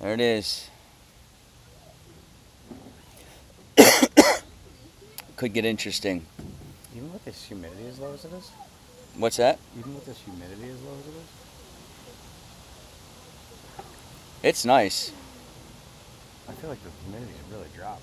There it is. Could get interesting. Even with this humidity as low as it is? What's that? Even with this humidity as low as it is? It's nice. I feel like the humidity's really dropped.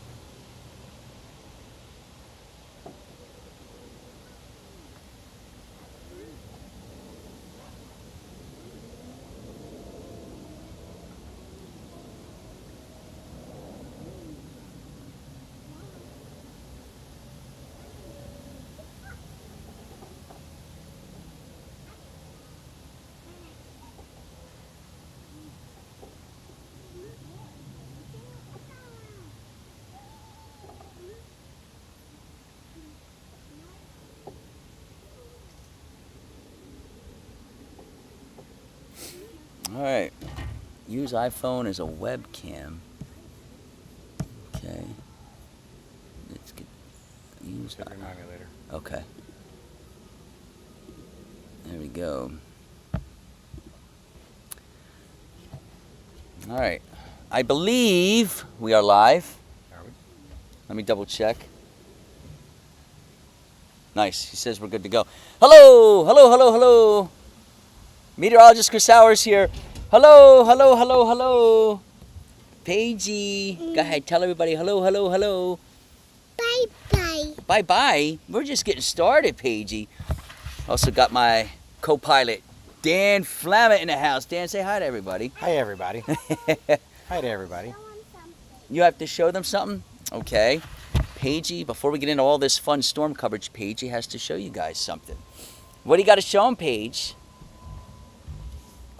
All right. Use iPhone as a webcam. Okay. Let's get use. So remind me later. Okay. There we go. All right. I believe we are live. Are we? Let me double check. Nice. He says we're good to go. Hello, hello, hello, hello. Meteorologist Chris Sowers here. Hello, hello, hello, hello. Paigey. Go ahead, tell everybody hello, hello, hello. Bye-bye. Bye-bye. We're just getting started, Paigey. Also got my co-pilot, Dan Flammett, in the house. Dan, say hi to everybody. Hi, everybody. Hi to everybody. You have to show them something? Okay. Paigey, before we get into all this fun storm coverage, Paigey has to show you guys something. What do you got to show them, Paige?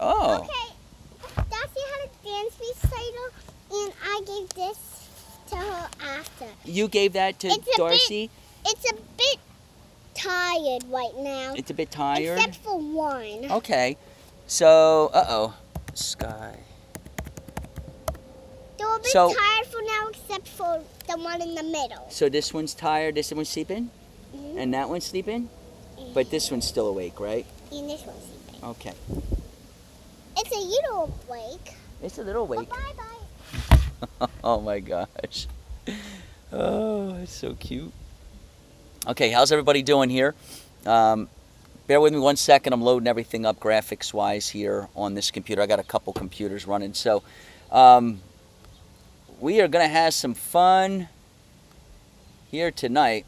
Oh. Okay, Darcy had a dance recital, and I gave this to her after. You gave that to Darcy? It's a bit tired right now. It's a bit tired? Except for one. Okay. So, Sky. They're a bit So- tired for now, except for the one in the middle. So this one's tired, this one's sleeping, Mhm. and that one's sleeping? But this one's still awake, right? And this one's sleeping. Okay. It's a little awake. It's a little awake. Bye-bye. Oh my gosh. Oh, it's so cute. Okay, how's everybody doing here? Bear with me 1 second. I'm loading everything up graphics-wise here on this computer. I got a couple computers running. So we are going to have some fun here tonight.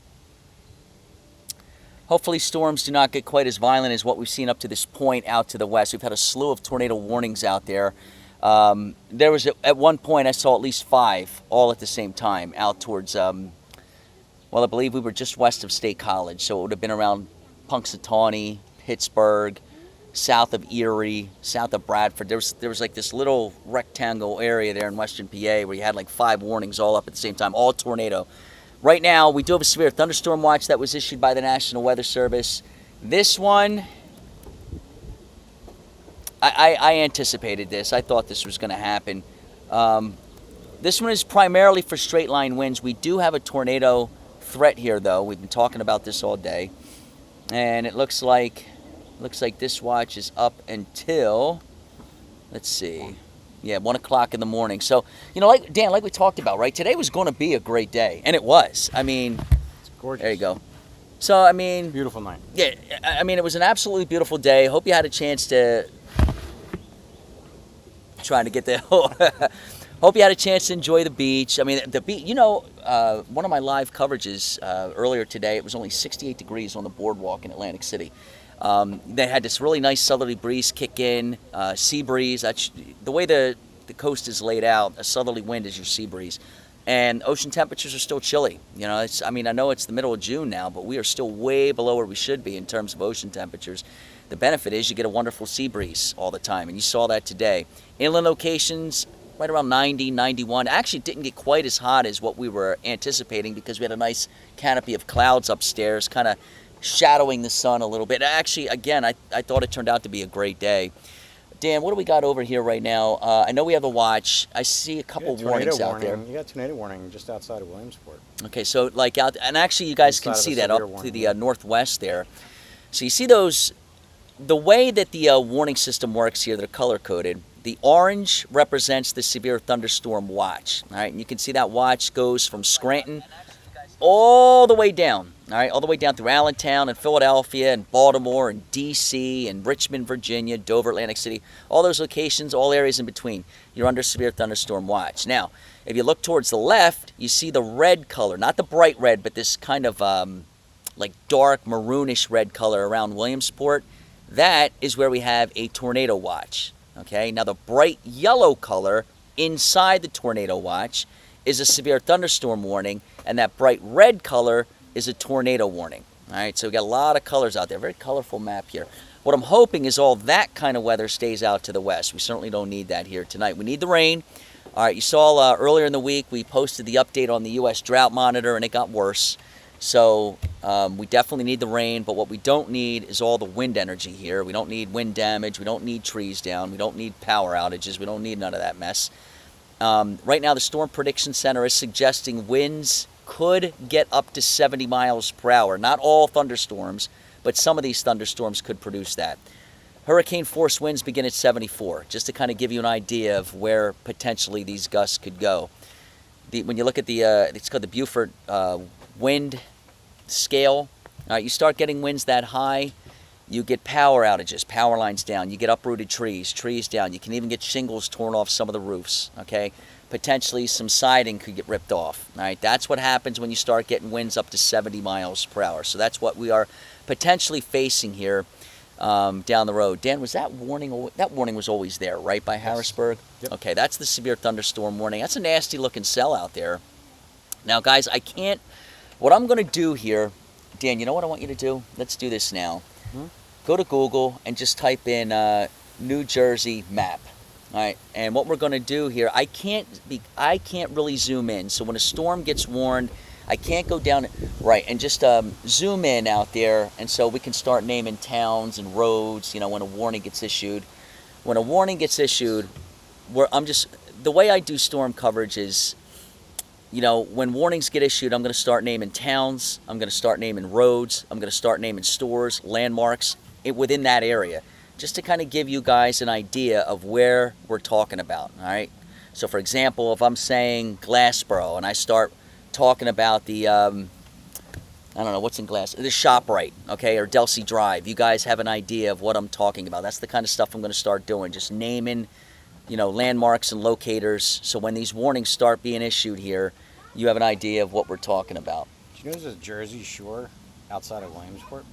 Hopefully storms do not get quite as violent as what we've seen up to this point out to the west. We've had a slew of tornado warnings out there. There was, at one point, I saw at least 5 all at the same time out towards, well, I believe we were just west of State College, so it would have been around Punxsutawney, Pittsburgh, south of Erie, south of Bradford. There was like this little rectangle area there in western PA where you had like 5 warnings all up at the same time, all tornado. Right now, we do have a severe thunderstorm watch that was issued by the National Weather Service. This one, I anticipated this. I thought this was going to happen. This one is primarily for straight line winds. We do have a tornado threat here, though. We've been talking about this all day. And it looks like this watch is up until, let's see. Yeah, 1 o'clock in the morning. So, you know, like Dan, like we talked about, right? Today was going to be a great day, and it was. I mean, It's gorgeous. there you go. So, I mean, Beautiful night. yeah, I mean, it was an absolutely beautiful day. Hope you had a chance to trying to get there. Hope you had a chance to enjoy the beach. I mean, the beach. You know, one of my live coverages earlier today, it was only 68 degrees on the boardwalk in Atlantic City. They had this really nice southerly breeze kick in, sea breeze. The way the coast is laid out, a southerly wind is your sea breeze. And ocean temperatures are still chilly. You know, I mean, I know it's the middle of June now, but we are still way below where we should be in terms of ocean temperatures. The benefit is you get a wonderful sea breeze all the time, and you saw that today. Inland locations, right around 90, 91. Actually, it didn't get quite as hot as what we were anticipating because we had a nice canopy of clouds upstairs, kind of shadowing the sun a little bit. Actually, again, I thought it turned out to be a great day. Dan, what do we got over here right now? I know we have a watch. I see a couple warnings out there. You got tornado warning just outside of Williamsport. Okay, so like out, and actually you guys can Inside of a see that severe up to warning, the yeah. northwest there. So you see those, the way that the warning system works here, they're color coded. The orange represents the severe thunderstorm watch. All right, and you can see that watch goes from Scranton all the way down. All right, all the way down through Allentown and Philadelphia and Baltimore and D.C. and Richmond, Virginia, Dover, Atlantic City. All those locations, all areas in between, you're under severe thunderstorm watch. Now, if you look towards the left, you see the red color, not the bright red, but this kind of like dark maroonish red color around Williamsport. That is where we have a tornado watch. Okay, now the bright yellow color inside the tornado watch is a severe thunderstorm warning, and that bright red color is a tornado warning. All right, so we got a lot of colors out there. Very colorful map here. What I'm hoping is all that kind of weather stays out to the west. We certainly don't need that here tonight. We need the rain. All right, you saw earlier in the week we posted the update on the U.S. drought monitor, and it got worse. So we definitely need the rain, but what we don't need is all the wind energy here. We don't need wind damage. We don't need trees down. We don't need power outages. We don't need none of that mess. Right now, the Storm Prediction Center is suggesting winds could get up to 70 miles per hour. Not all thunderstorms, but some of these thunderstorms could produce that. Hurricane force winds begin at 74, just to kind of give you an idea of where potentially these gusts could go. When you look at it's called the Beaufort wind scale. All right, you start getting winds that high, you get power outages, power lines down, you get uprooted trees down, you can even get shingles torn off some of the roofs, okay? Potentially some siding could get ripped off, all right? That's what happens when you start getting winds up to 70 miles per hour. So that's what we are potentially facing here down the road. Dan, was that warning? That warning was always there, right, by Harrisburg? Yep. Okay, that's the severe thunderstorm warning. That's a nasty looking cell out there. Now, guys, what I'm going to do here, Dan, you know what I want you to do? Let's do this now. Go to Google and just type in New Jersey map. All right, and what we're going to do here, I can't really zoom in. So when a storm gets warned, I can't go down right and just zoom in out there, and so we can start naming towns and roads. You know, when a warning gets issued. When a warning gets issued, the way I do storm coverage is, you know, when warnings get issued, I'm going to start naming towns, I'm going to start naming roads, I'm going to start naming stores, landmarks within that area, just to kind of give you guys an idea of where we're talking about, all right? So, for example, if I'm saying Glassboro and I start talking about the, I don't know, what's in Glass, the ShopRite, okay, or Delsey Drive, you guys have an idea of what I'm talking about. That's the kind of stuff I'm going to start doing, just naming, you know, landmarks and locators, so when these warnings start being issued here, you have an idea of what we're talking about. Do you know there's a Jersey Shore outside of Williamsport?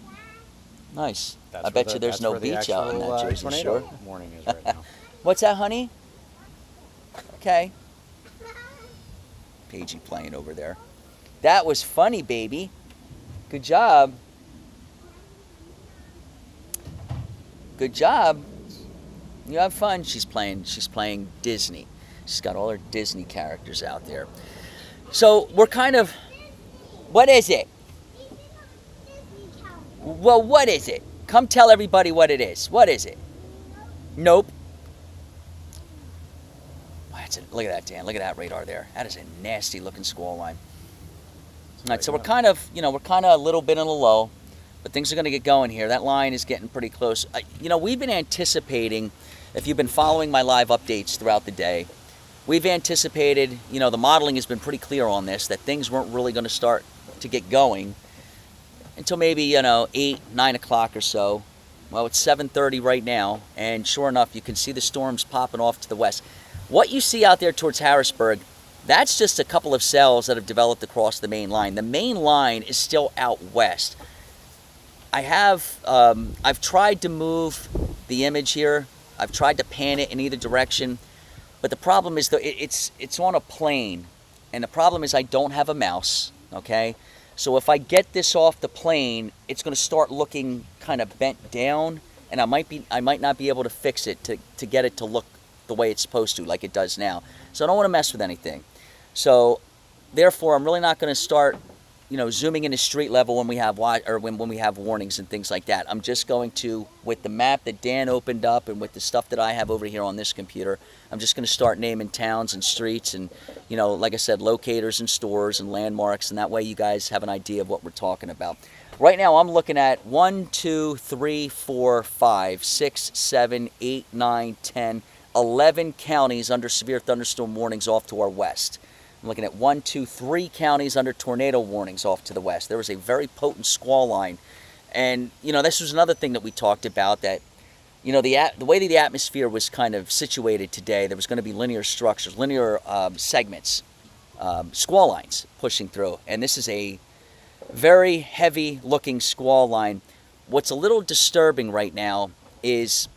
Nice. I bet you there's no beach out in that Jersey Shore. Warning is right now. What's that, honey? Okay. Paigey playing over there. That was funny, baby. Good job. Good job. You have fun. She's playing Disney. She's got all her Disney characters out there. So we're kind of, what is it? Well, what is it? Come tell everybody what it is. What is it? Nope. Look at that, Dan. Look at that radar there. That is a nasty looking squall line. All right, so we're kind of a little bit in a low, but things are going to get going here. That line is getting pretty close. We've been anticipating, if you've been following my live updates throughout the day, we've anticipated, the modeling has been pretty clear on this, that things weren't really going to start to get going until maybe, 8, 9 o'clock or so. Well, it's 7:30 right now, and sure enough, you can see the storms popping off to the west. What you see out there towards Harrisburg, that's just a couple of cells that have developed across the main line. The main line is still out west. I've tried to move the image here. I've tried to pan it in either direction, but the problem is it's on a plane, and the problem is I don't have a mouse, okay? So if I get this off the plane, it's going to start looking kind of bent down, and I might not be able to fix it to get it to look the way it's supposed to, like it does now. So I don't want to mess with anything. So therefore, I'm really not going to start, zooming into street level when we have when we have warnings and things like that. I'm just going to, with the map that Dan opened up and with the stuff that I have over here on this computer, I'm just going to start naming towns and streets and, like I said, locators and stores and landmarks, and that way you guys have an idea of what we're talking about. Right now, I'm looking at 1, 2, 3, 4, 5, 6, 7, 8, 9, 10, 11 counties under severe thunderstorm warnings off to our west. I'm looking at 1, 2, 3 counties under tornado warnings off to the west. There was a very potent squall line. And, this was another thing that we talked about, that, the way that the atmosphere was kind of situated today, there was going to be linear structures, linear segments, squall lines pushing through. And this is a very heavy looking squall line. What's a little disturbing right now is,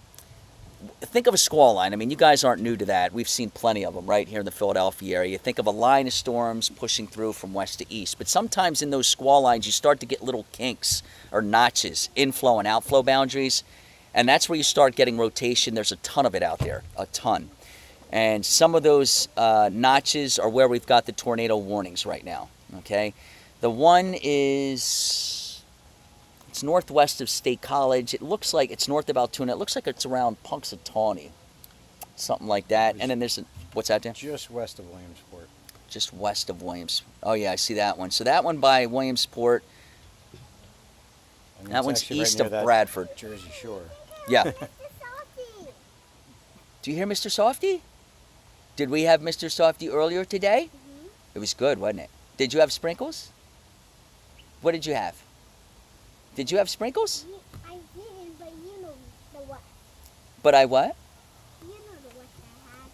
think of a squall line. I mean, you guys aren't new to that. We've seen plenty of them right here in the Philadelphia area. You think of a line of storms pushing through from west to east. But sometimes in those squall lines, you start to get little kinks or notches, inflow and outflow boundaries. And that's where you start getting rotation. There's a ton of it out there, a ton. And some of those notches are where we've got the tornado warnings right now, okay? The one is, it's northwest of State College. It looks like it's north of Altoona. It looks like it's around Punxsutawney, something like that. And then there's what's that, Dan? Just west of Williamsport. Just west of Williams. Oh yeah, I see that one. So that one by Williamsport. And That it's one's actually right east near of that Bradford. Jersey Shore. Yeah. Mr. Salty. Do you hear Mr. Softy? Did we have Mr. Softy earlier today? Mm-hmm. It was good, wasn't it? Did you have sprinkles? What did you have? Did you have sprinkles? I didn't, but you know the what. But I what? You know the what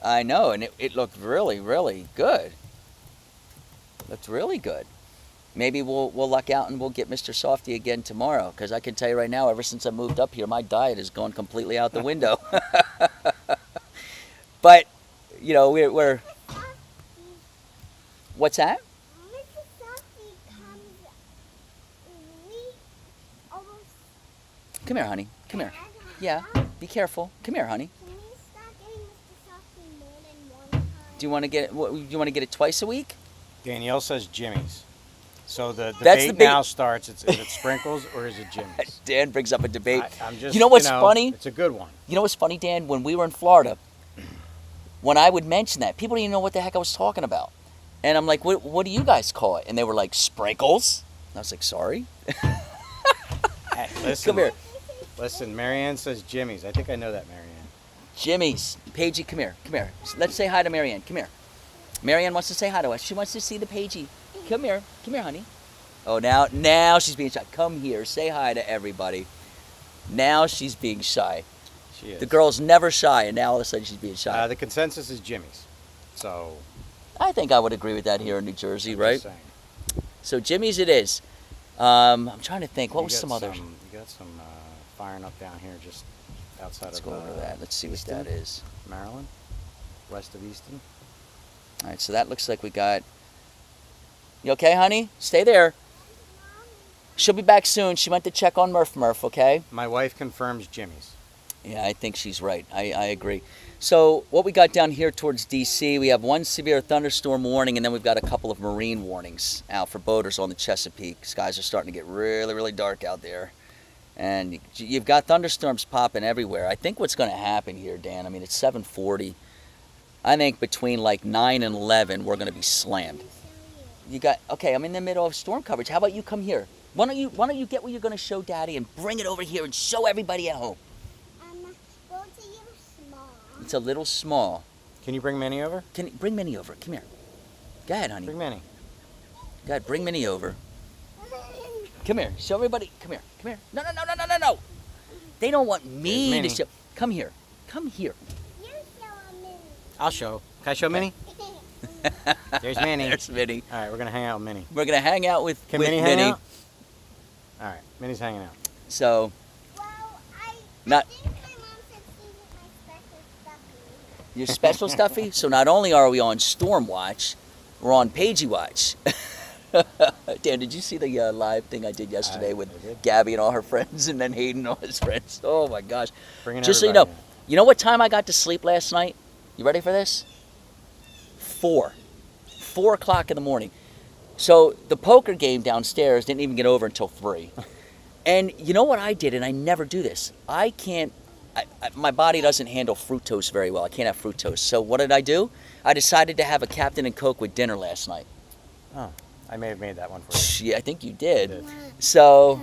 I had. I know, and it looked really, really good. Looked really good. Maybe we'll luck out and we'll get Mr. Softy again tomorrow, because I can tell you right now, ever since I moved up here, my diet has gone completely out the window. But, we're Softy. what's that? Mr. Softy comes we almost. Come here, honey. Come here. I don't Yeah, know. be careful. Come here, honey. Can we start getting Mr. Softy more than one time? Do you want to get it twice a week? Danielle says Jimmy's. So the That's the debate big- now starts. Is it sprinkles or is it Jimmy's? Dan brings up a debate. I'm just, You know what's funny? It's a good one. You know what's funny, Dan? When we were in Florida, when I would mention that, people didn't even know what the heck I was talking about. And I'm like, what do you guys call it? And they were like, sprinkles? And I was like, sorry? Hey, listen, Come here. Listen, Marianne says Jimmy's. I think I know that, Marianne. Jimmy's. Paigey, come here. Come here. Let's say hi to Marianne. Come here. Marianne wants to say hi to us. She wants to see the Paigey. Come here. Come here, honey. Oh, now she's being shy. Come here. Say hi to everybody. Now she's being shy. She is. The girl's never shy, and now all of a sudden she's being shy. The consensus is Jimmy's. So. I think I would agree with that here in New Jersey, I'm right? just saying. So Jimmy's it is. I'm trying to think. What You was got some others? You got some firing up down here just outside Let's of go over to that. Let's see what Easton, that is. Maryland, west of Easton. All right, so that looks like we got... You okay, honey? Stay there. She'll be back soon. She went to check on Murph, okay? My wife confirms Jimmy's. Yeah, I think she's right. I agree. So what we got down here towards D.C., we have one severe thunderstorm warning, and then we've got a couple of marine warnings out for boaters on the Chesapeake. Skies are starting to get really, really dark out there. And you've got thunderstorms popping everywhere. I think what's going to happen here, Dan, I mean, it's 7:40. I think between like 9 and 11, we're going to be slammed. Okay, I'm in the middle of storm coverage. How about you come here? Why don't you get what you're going to show Daddy and bring it over here and show everybody at home? Well, it's a little small. It's a little small. Can you bring Minnie over? Bring Minnie over? Come here. Go ahead, honey. Bring Minnie. Go ahead, bring Minnie over. Come here. Show everybody. Come here. Come here. No. They don't want There's me to Minnie. show. Come here. Come here. You show a minute. I'll show. Can I show Minnie? There's Minnie. There's Minnie. All right, we're gonna hang out with Minnie. We're going to hang out with Can with Minnie hang out? All right, Minnie's hanging out. So, Well, Not- I think my mom said she was my special stuffy. your special stuffy? So not only are we on Storm Watch, we're on Paigey Watch. Dan, did you see the live thing I did yesterday I with did. Gabby and all her friends, and then Hayden and all his friends? Oh my gosh. Bringing Just so you know, everybody you know what time I got to sleep last night? You ready for this? 4 o'clock in the morning. So the poker game downstairs didn't even get over until 3. And you know what I did, and I never do this. My body doesn't handle fructose very well. I can't have fructose. So what did I do? I decided to have a Captain and Coke with dinner last night. in. Oh, I may have made that one for you. Yeah, I think you did. did. So,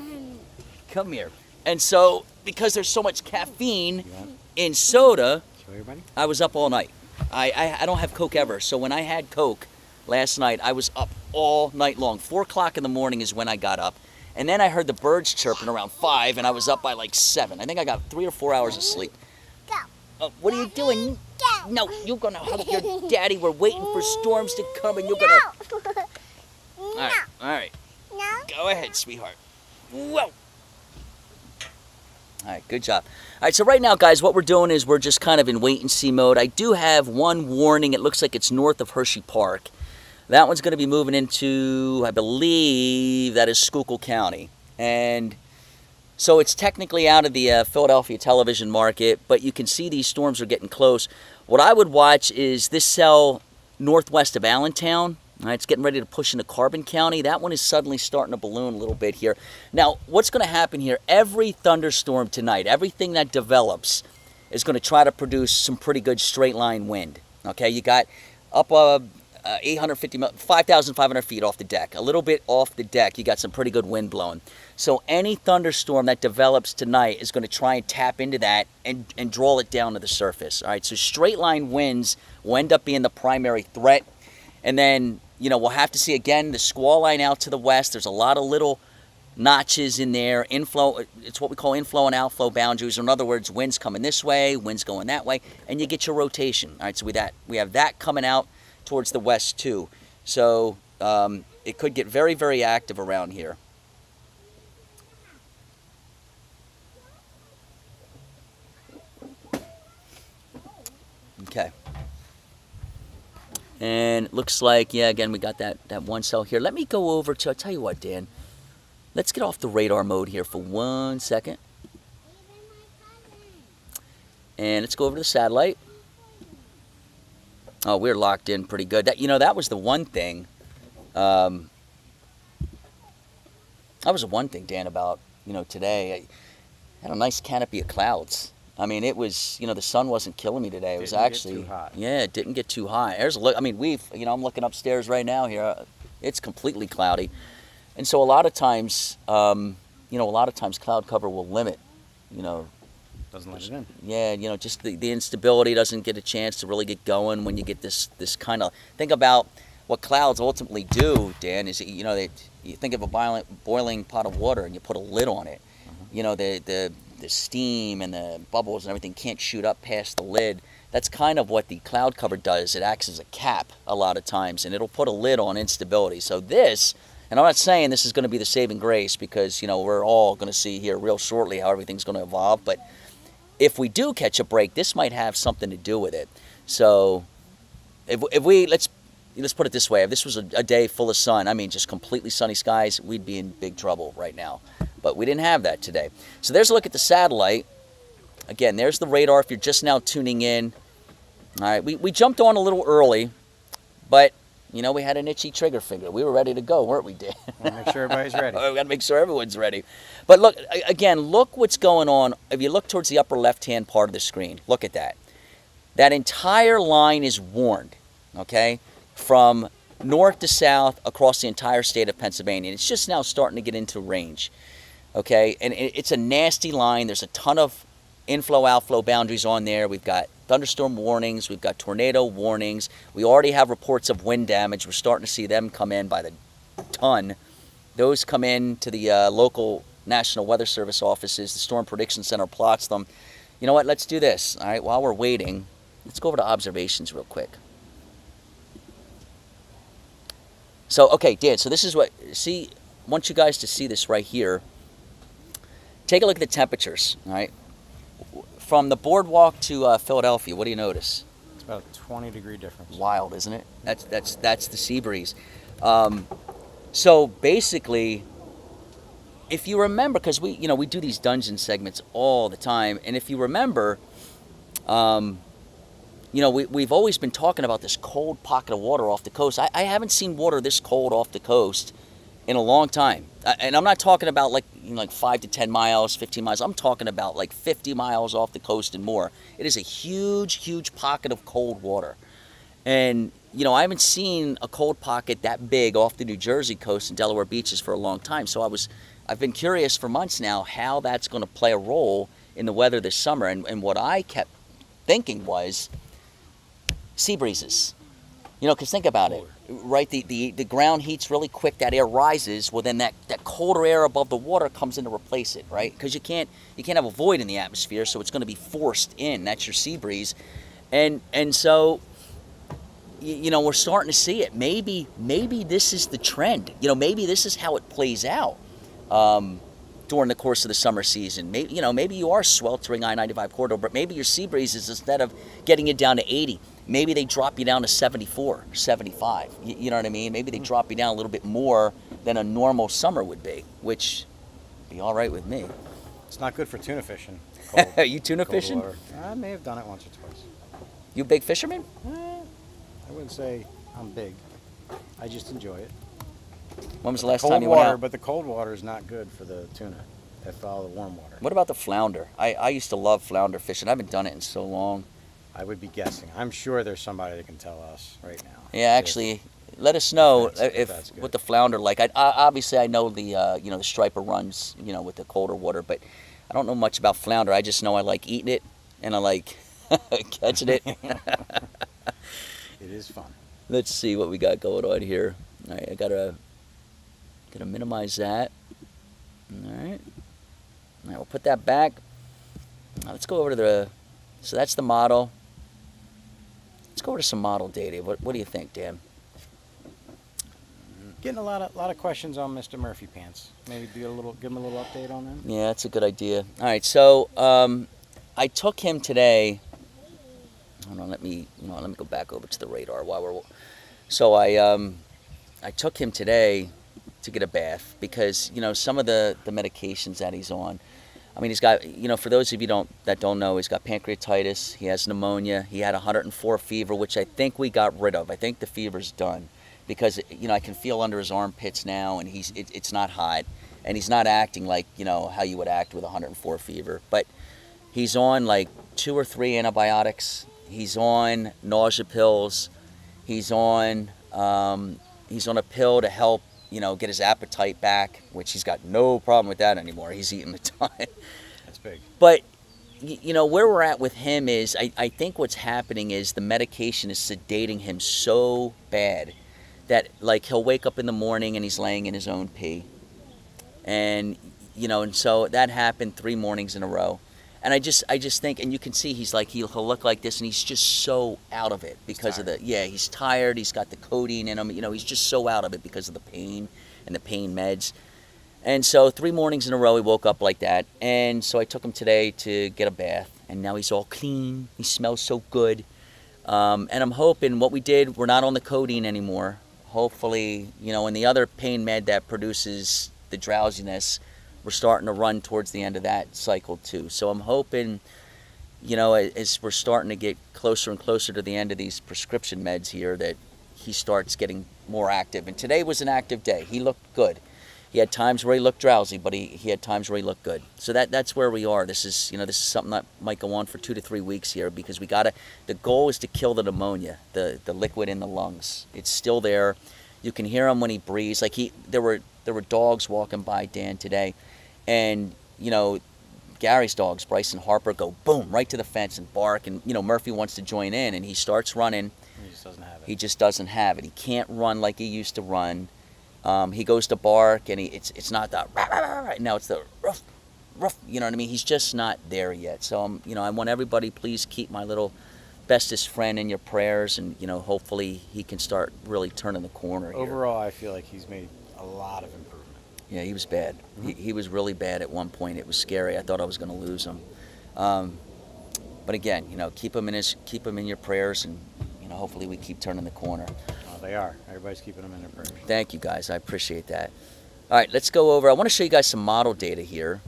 come here. And so, because there's so much caffeine You want? in soda, Show everybody. I was up all night. I don't have Coke ever, so when I had Coke last night, I was up all night long. 4 o'clock in the morning is when I got up. And then I heard the birds chirping around 5, and I was up by like 7. I think I got 3 or 4 hours of sleep. Go. What are you doing? Go. No, you're going to help your daddy. We're waiting for storms to come, and you're going to... No. All right. No. Go ahead, sweetheart. Whoa. All right, good job. All right, so right now, guys, what we're doing is we're just kind of in wait-and-see mode. I do have one warning. It looks like it's north of Hershey Park. That one's going to be moving into, I believe, that is Schuylkill County. And so it's technically out of the Philadelphia television market, but you can see these storms are getting close. What I would watch is this cell northwest of Allentown. All right, it's getting ready to push into Carbon County. That one is suddenly starting to balloon a little bit here. Now, what's going to happen here, every thunderstorm tonight, everything that develops is going to try to produce some pretty good straight line wind. Okay, you got up 5,500 feet off the deck. A little bit off the deck, you got some pretty good wind blowing. So any thunderstorm that develops tonight is going to try and tap into that and draw it down to the surface. All right, so straight line winds will end up being the primary threat. And then, you know, we'll have to see again the squall line out to the west. There's a lot of little notches in there. Inflow, it's what we call inflow and outflow boundaries. In other words, winds coming this way, winds going that way, and you get your rotation. All right, so we have that coming out towards the west too. So it could get very, very active around here. Okay. And it looks like, yeah, again, we got that one cell here. Let me go over to, I'll tell you what, Dan. Let's get off the radar mode here for 1 second. And let's go over to the satellite. Oh, we're locked in pretty good. That was the one thing. That was the one thing, Dan, about, today. I had a nice canopy of clouds. I mean, it was, the sun wasn't killing me today. It was actually, get too hot. Yeah, it didn't get too high. There's a look. I mean, I'm looking upstairs right now here. It's completely cloudy. And so a lot of times, cloud cover will limit, Doesn't let it in. Yeah, just the instability doesn't get a chance to really get going when you get this kind of, think about what clouds ultimately do, Dan, is, you think of a boiling pot of water and you put a lid on it. Mm-hmm. The steam and the bubbles and everything can't shoot up past the lid. That's kind of what the cloud cover does. It acts as a cap a lot of times, and it'll put a lid on instability. So this, and I'm not saying this is going to be the saving grace, because, we're all going to see here real shortly how everything's going to evolve, but if we do catch a break, this might have something to do with it. So if we, let's put it this way, if this was a day full of sun, I mean just completely sunny skies, we'd be in big trouble right now. But we didn't have that today. So there's a look at the satellite. Again, there's the radar if you're just now tuning in. All right, we jumped on a little early, but, we had an itchy trigger finger. We were ready to go, weren't we, Dan? We'll make sure everybody's ready. We got to make sure everyone's ready. But look, again, look what's going on. If you look towards the upper left-hand part of the screen, look at that. That entire line is warned, okay, from north to south across the entire state of Pennsylvania. It's just now starting to get into range, okay? And it's a nasty line. There's a ton of inflow-outflow boundaries on there. We've got thunderstorm warnings. We've got tornado warnings. We already have reports of wind damage. We're starting to see them come in by the ton. Those come in to the local National Weather Service offices. The Storm Prediction Center plots them. You know what? Let's do this. All right, while we're waiting, let's go over to observations real quick. So, okay, Dan, so this is what, I want you guys to see this right here. Take a look at the temperatures, all right? From the boardwalk to Philadelphia, what do you notice? It's about a 20-degree difference. Wild, isn't it? That's the sea breeze. So basically, if you remember, because we do these dungeon segments all the time, and if you remember, we've always been talking about this cold pocket of water off the coast. I haven't seen water this cold off the coast in a long time. And I'm not talking about like 5 to 10 miles, 15 miles. I'm talking about like 50 miles off the coast and more. It is a huge, huge pocket of cold water. And, I haven't seen a cold pocket that big off the New Jersey coast and Delaware beaches for a long time. So I've been curious for months now how that's going to play a role in the weather this summer. And what I kept thinking was sea breezes. You know, because think about it, right? The ground heats really quick. That air rises. Well, then that colder air above the water comes in to replace it, right? Because you can't have a void in the atmosphere, so it's going to be forced in. That's your sea breeze, and so you know, we're starting to see it. Maybe this is the trend. You know, maybe this is how it plays out during the course of the summer season. Maybe you are sweltering I-95 corridor, but maybe your sea breezes, instead of getting you down to 80, maybe they drop you down to 74, 75. You know what I mean? Maybe they drop you down a little bit more than a normal summer would be, which would be all right with me. It's not good for tuna fishing. Are you tuna cold fishing? water. I may have done it once or twice. You a big fisherman? I wouldn't say I'm big. I just enjoy it. When was the last Cold time you water, went out? but the cold water is not good for the tuna. They follow the warm water. What about the flounder? I used to love flounder fishing. I haven't done it in so long. I would be guessing. I'm sure there's somebody that can tell us right now. Yeah, actually, let us know if that's good. what the flounder like. Obviously, I know the striper runs with the colder water, but I don't know much about flounder. I just know I like eating it and I like catching it. It is fun. Let's see what we got going on here. All right, I gotta minimize that. All right, we'll put that back. Now let's go over to so that's the model. Let's go over to some model data. What do you think, Dan? Getting a lot of questions on Mr. Murphy Pants. Maybe give him a little update on them. Yeah, that's a good idea. All right, so I took him today. Hold on, let me go back over to the radar while we're. So I took him today to get a bath because some of the medications that he's on. I mean, he's got for those of you that don't know, he's got pancreatitis. He has pneumonia. He had 104 fever, which I think we got rid of. I think the fever's done because I can feel under his armpits now, and it's not hot, and he's not acting like how you would act with 104 fever. But he's on like 2 or 3 antibiotics. He's on nausea pills. He's on a pill to help get his appetite back, which he's got no problem with that anymore. He's eating a ton. That's big. But where we're at with him is I think what's happening is the medication is sedating him so bad that like he'll wake up in the morning and he's laying in his own pee. And and so that happened 3 mornings in a row. And I just think, and you can see he'll look like this, and he's just so out of it because of he's tired. He's got the codeine in him. He's just so out of it because of the pain and the pain meds. And so 3 mornings in a row he woke up like that. And so I took him today to get a bath, and now he's all clean. He smells so good. And I'm hoping what we did, we're not on the codeine anymore. Hopefully, and the other pain med that produces the drowsiness, we're starting to run towards the end of that cycle too. So I'm hoping, as we're starting to get closer and closer to the end of these prescription meds here, that he starts getting more active. And today was an active day. He looked good. He had times where he looked drowsy, but he had times where he looked good. So that's where we are. This is something that might go on for 2 to 3 weeks here because the goal is to kill the pneumonia, the liquid in the lungs. It's still there. You can hear him when he breathes. Like there were dogs walking by Dan today. And, Gary's dogs, Bryce and Harper, go boom, right to the fence and bark. And, Murphy wants to join in, and he starts running. He just doesn't have it. He just doesn't have it. He can't run like he used to run. He goes to bark, and it's not that rah, rah, rah, rah. Now it's the ruff, ruff. You know what I mean? He's just not there yet. So, I want everybody, please keep my little bestest friend in your prayers. And, hopefully he can start really turning the corner here. Overall, I feel like he's made a lot of improvement. Yeah, he was bad. He was really bad at one point. It was scary. I thought I was going to lose him. But again, keep him in your prayers, and hopefully we keep turning the corner. They are. Everybody's keeping them in their prayers. Thank you, guys. I appreciate that. All right, let's go over. I want to show you guys some model data here.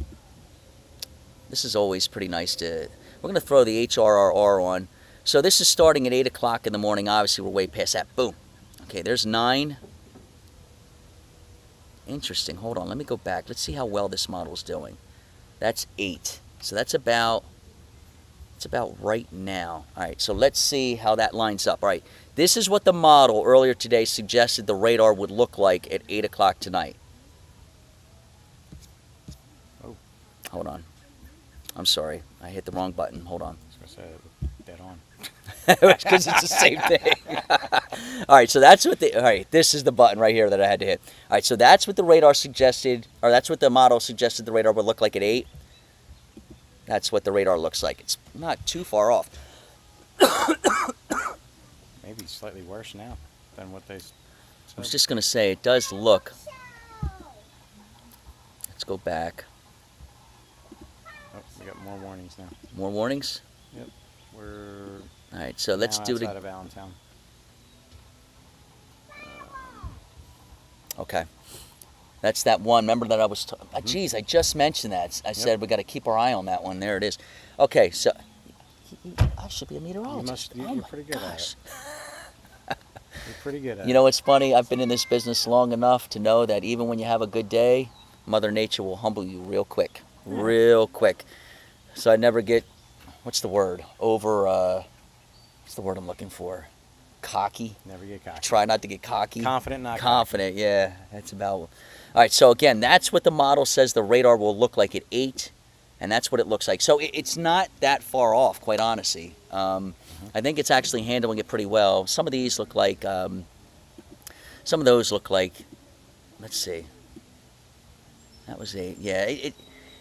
This is always pretty nice to. We're going to throw the HRRR on. So this is starting at 8 o'clock in the morning. Obviously, we're way past that. Boom. Okay, there's 9. Interesting. Hold on. Let me go back. Let's see how well this model's doing. That's 8. So that's about right now. All right. So let's see how that lines up. All right. This is what the model earlier today suggested the radar would look like at 8 o'clock tonight. Oh. Hold on. I'm sorry. I hit the wrong button. Hold on. I was going to say, that on. Because it's the same thing. All right, so that's what all right, this is the button right here that I had to hit. All right, so that's what the radar suggested, or that's what the model suggested the radar would look like at 8. That's what the radar looks like. It's not too far off. Maybe slightly worse now than what they said. I was just going to say, it does look. Let's go back. Oh, we got more warnings now. More warnings? Yep. We're All right, so let's now do it. outside of Allentown. Okay. That's that one. Remember that I was. Geez, I just mentioned that. I said we got to keep our eye on that one. There it is. Okay, so I should be a meteorologist. You're pretty good at it. You're pretty good at it. You know, it's funny. I've been in this business long enough to know that even when you have a good day, Mother Nature will humble you real quick, real quick. So I never get. What's the word? What's the word I'm looking for? Cocky. Never get cocky. Try not to get cocky. Confident, not confident. Yeah, that's about. All right. So again, that's what the model says the radar will look like at 8, and that's what it looks like. So it's not that far off, quite honestly. I think it's actually handling it pretty well. Some of these look like. Some of those look like. Let's see. That was 8. Yeah.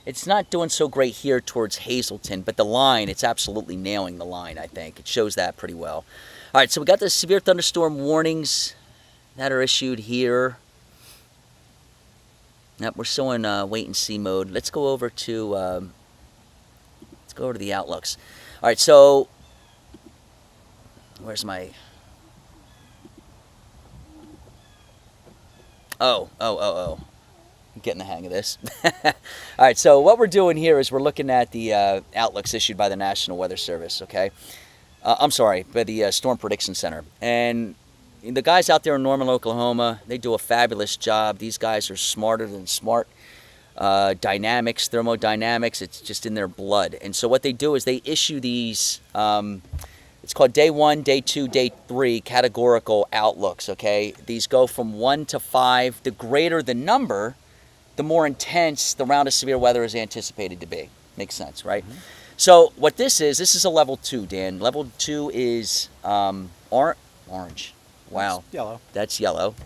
It's not doing so great here towards Hazleton, but the line, it's absolutely nailing the line, I think. It shows that pretty well. All right, so we got the severe thunderstorm warnings that are issued here. Yep, we're still in wait and see mode. Let's go over to the outlooks. All right, so where's my? Oh. I'm getting the hang of this. All right, so what we're doing here is we're looking at the outlooks issued by the National Weather Service, okay? I'm sorry, by the Storm Prediction Center. And the guys out there in Norman, Oklahoma, they do a fabulous job. These guys are smarter than smart. Dynamics, thermodynamics, it's just in their blood. And so what they do is they issue these, it's called Day 1, Day 2, Day 3 categorical outlooks, okay? These go from 1 to 5. The greater the number, the more intense the round of severe weather is anticipated to be. Makes sense, right? Mm-hmm. So what this is a level 2, Dan. Level 2 is orange. Wow. That's yellow. That's yellow.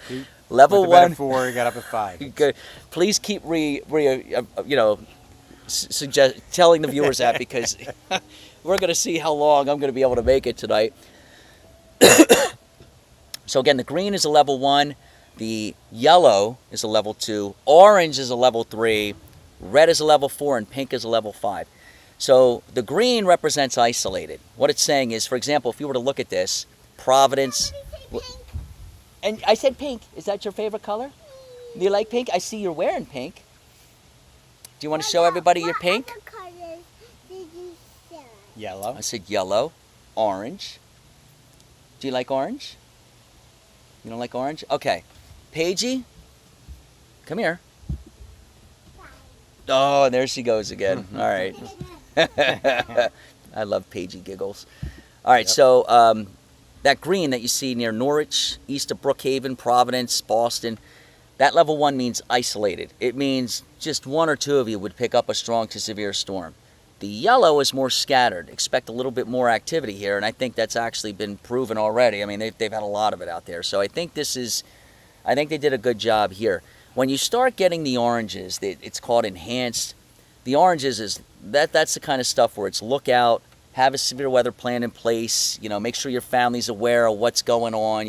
See, level 1. 4, you got up at 5. Good. Please keep telling the viewers that because we're going to see how long I'm going to be able to make it tonight. So again, the green is a level 1. The yellow is a level 2, orange is a level 3, red is a level 4, and pink is a level 5. So the green represents isolated. What it's saying is, for example, if you were to look at this, Providence, and I said pink. Is that your favorite color? Do you like pink? I see you're wearing pink. Do you want to show everybody your pink? What other colors did you say? Yellow. I said yellow, orange. Do you like orange? You don't like orange? Okay. Paigey, come here. Oh, there she goes again. All right. I love Paigey giggles. All right, so that green that you see near Norwich, east of Brookhaven, Providence, Boston, that level 1 means isolated. It means just 1 or 2 of you would pick up a strong to severe storm. The yellow is more scattered. Expect a little bit more activity here, and I think that's actually been proven already. I mean, they've had a lot of it out there. So I think they did a good job here. When you start getting the oranges, it's called enhanced. The oranges that's the kind of stuff where it's look out, have a severe weather plan in place, make sure your family's aware of what's going on,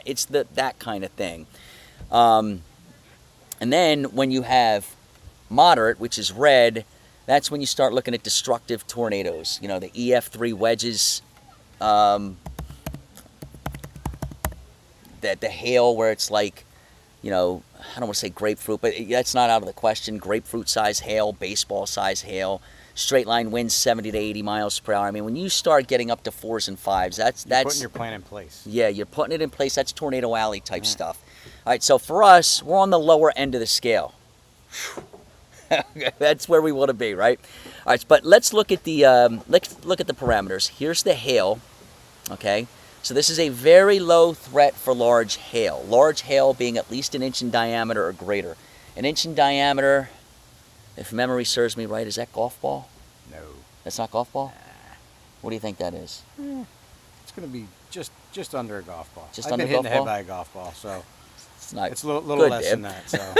it's that kind of thing. And then when you have moderate, which is red, that's when you start looking at destructive tornadoes, the EF3 wedges, the hail where it's like, I don't want to say grapefruit, but that's not out of the question. Grapefruit size hail, baseball size hail, straight line winds 70 to 80 miles per hour. I mean, when you start getting up to 4s and 5s, that's putting your plan in place. Yeah, you're putting it in place. That's Tornado Alley type stuff. All right, so for us, we're on the lower end of the scale. That's where we want to be, right? All right, but let's look at the parameters. Here's the hail. Okay. So this is a very low threat for large hail. Large hail being at least 1 inch in diameter or greater. 1 inch in diameter, if memory serves me right, is that golf ball? No. That's not golf ball? What do you think that is? It's going to be just under a golf ball. Just I've under been a hitting the head golf ball? by a golf ball, so It's not. it's a little good, less Dan. than that. So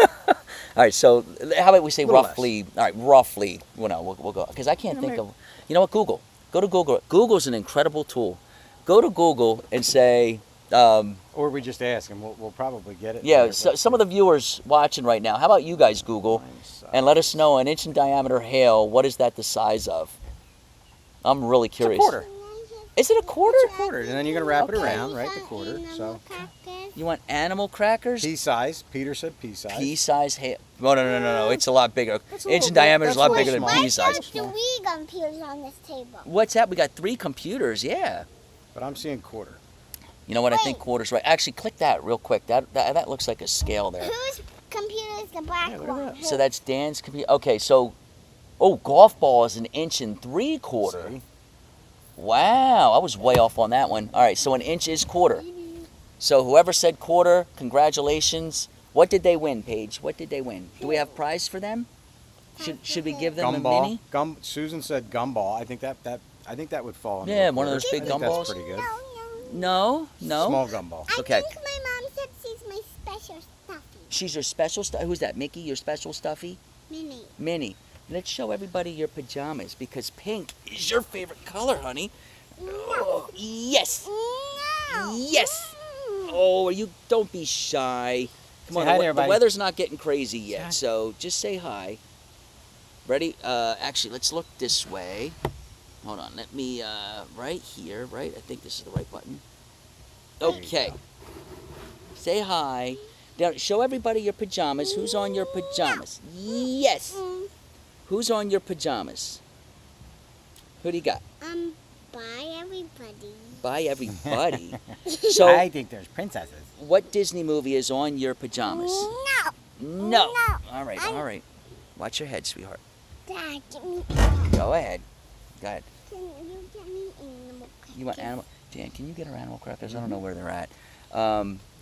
All right, so how about we say Little roughly? All right, roughly. Well, no, we'll go because I can't Yeah, think maybe. of. You know what? Google. Go to Google. Google's an incredible tool. Go to Google and say. or we just ask, and we'll probably get it. Yeah, later, so, but some of the viewers watching right now. How about you guys Google and let us know an inch in diameter hail. What is that the size of? I'm really It's a curious. quarter. Is it a quarter? Quarter, and then you're going to wrap it Okay. around, right? The quarter. So You want animal crackers? pea size. Peter said pea size. Pea size hail. No, no, no, no, no. It's a lot bigger. That's a Inch little in bit- diameter is a that's lot a bigger little than small. pea size. There's 3 computers on this table. What's that? We got 3 computers. Yeah. But I'm seeing quarter. You know what? I think Wait. quarter's right. Actually, click that real quick. That looks like a scale there. Whose computer is the black Yeah, look at one? that. So that's Dan's computer. Okay, so, golf ball is 1 3/4 inches. See? Wow, I was way off on that one. All right, so 1 inch is quarter. So whoever said quarter, congratulations. What did they win, Paige? What did they win? Do we have prize for them? Should we give them a Gumball. mini? Susan said gumball. I think that would fall. Under Yeah, a one of quarter. those big I think gumballs. That's pretty good. No. No, no. Small gumball. I Okay. think my mom said she's my special stuffy. She's your special stuff. Who's that? Mickey, your special stuffy? Minnie. Minnie. Let's show everybody your pajamas because pink is your favorite color, honey. Oh, yes. No. Yes. Mm. Oh, you don't be shy. Come Say on, hi to the everybody. weather's not getting crazy yet, Hi. so just say hi. Ready? Actually, let's look this way. Hold on, let me, right here, right? I think this is the right button. There you Okay. go. Say hi. Now, show everybody your pajamas. Who's on your pajamas? Yes. Mm. Who's on your pajamas? Who do you got? Bye everybody. By everybody. So, I think there's princesses. what Disney movie is on your pajamas? No. No. No. All right, I'm- all right. Watch your head, sweetheart. Dad, get me. Go ahead. Go ahead. Can you get me animal You want crackers? animal? Dan, can you get her animal crackers? I don't know where they're at.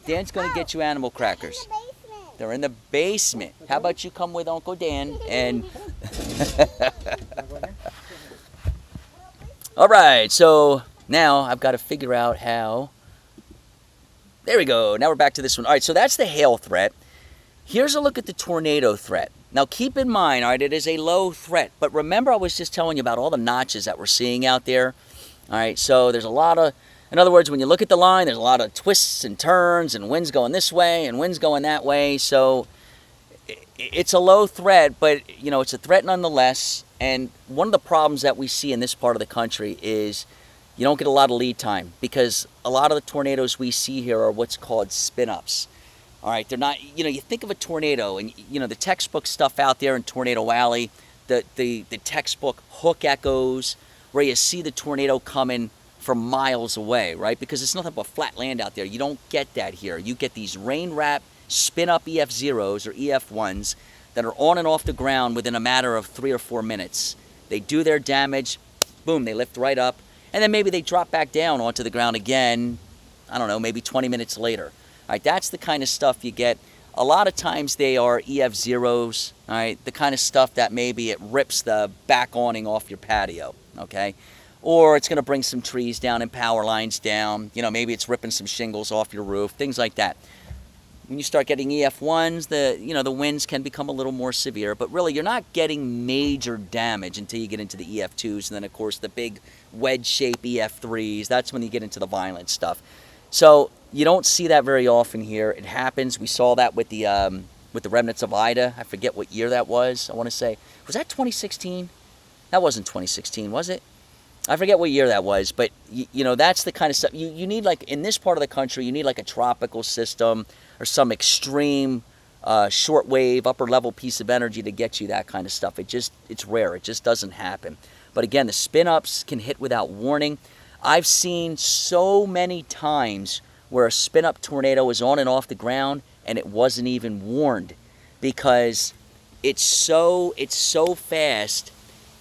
Dan's going to get you animal crackers. In the basement. They're in the basement. How about you come with Uncle Dan and... All right, so now I've got to figure out how... There we go. Now we're back to this one. All right, so that's the hail threat. Here's a look at the tornado threat. Now keep in mind, all right, it is a low threat. But remember I was just telling you about all the notches that we're seeing out there? All right, so there's a lot of... In other words, when you look at the line, there's a lot of twists and turns and winds going this way and winds going that way. So it's a low threat, but, you know, it's a threat nonetheless. And one of the problems that we see in this part of the country is you don't get a lot of lead time because a lot of the tornadoes we see here are what's called spin-ups. All right, they're not, you know, you think of a tornado and, you know, the textbook stuff out there in Tornado Alley, the textbook hook echoes where you see the tornado coming from miles away, right? Because it's nothing but flat land out there. You don't get that here. You get these rain-wrapped spin-up EF0s or EF1s that are on and off the ground within a matter of 3 or 4 minutes. They do their damage, boom, they lift right up, and then maybe they drop back down onto the ground again, I don't know, maybe 20 minutes later. All right, that's the kind of stuff you get. A lot of times they are EF0s, all right, the kind of stuff that maybe it rips the back awning off your patio, okay? Or it's going to bring some trees down and power lines down. You know, maybe it's ripping some shingles off your roof, things like that. When you start getting EF1s, the winds can become a little more severe, but really you're not getting major damage until you get into the EF2s, and then of course the big wedge-shaped EF3s. That's when you get into the violent stuff. So you don't see that very often here. It happens. We saw that with the remnants of Ida. I forget what year that was. I want to say, was that 2016? That wasn't 2016, was it? I forget what year that was, but you know, that's the kind of stuff you need. Like in this part of the country, you need like a tropical system or some extreme shortwave upper level piece of energy to get you that kind of stuff. It's rare. It just doesn't happen. But again, the spin-ups can hit without warning. I've seen so many times where a spin-up tornado is on and off the ground and it wasn't even warned because it's so fast.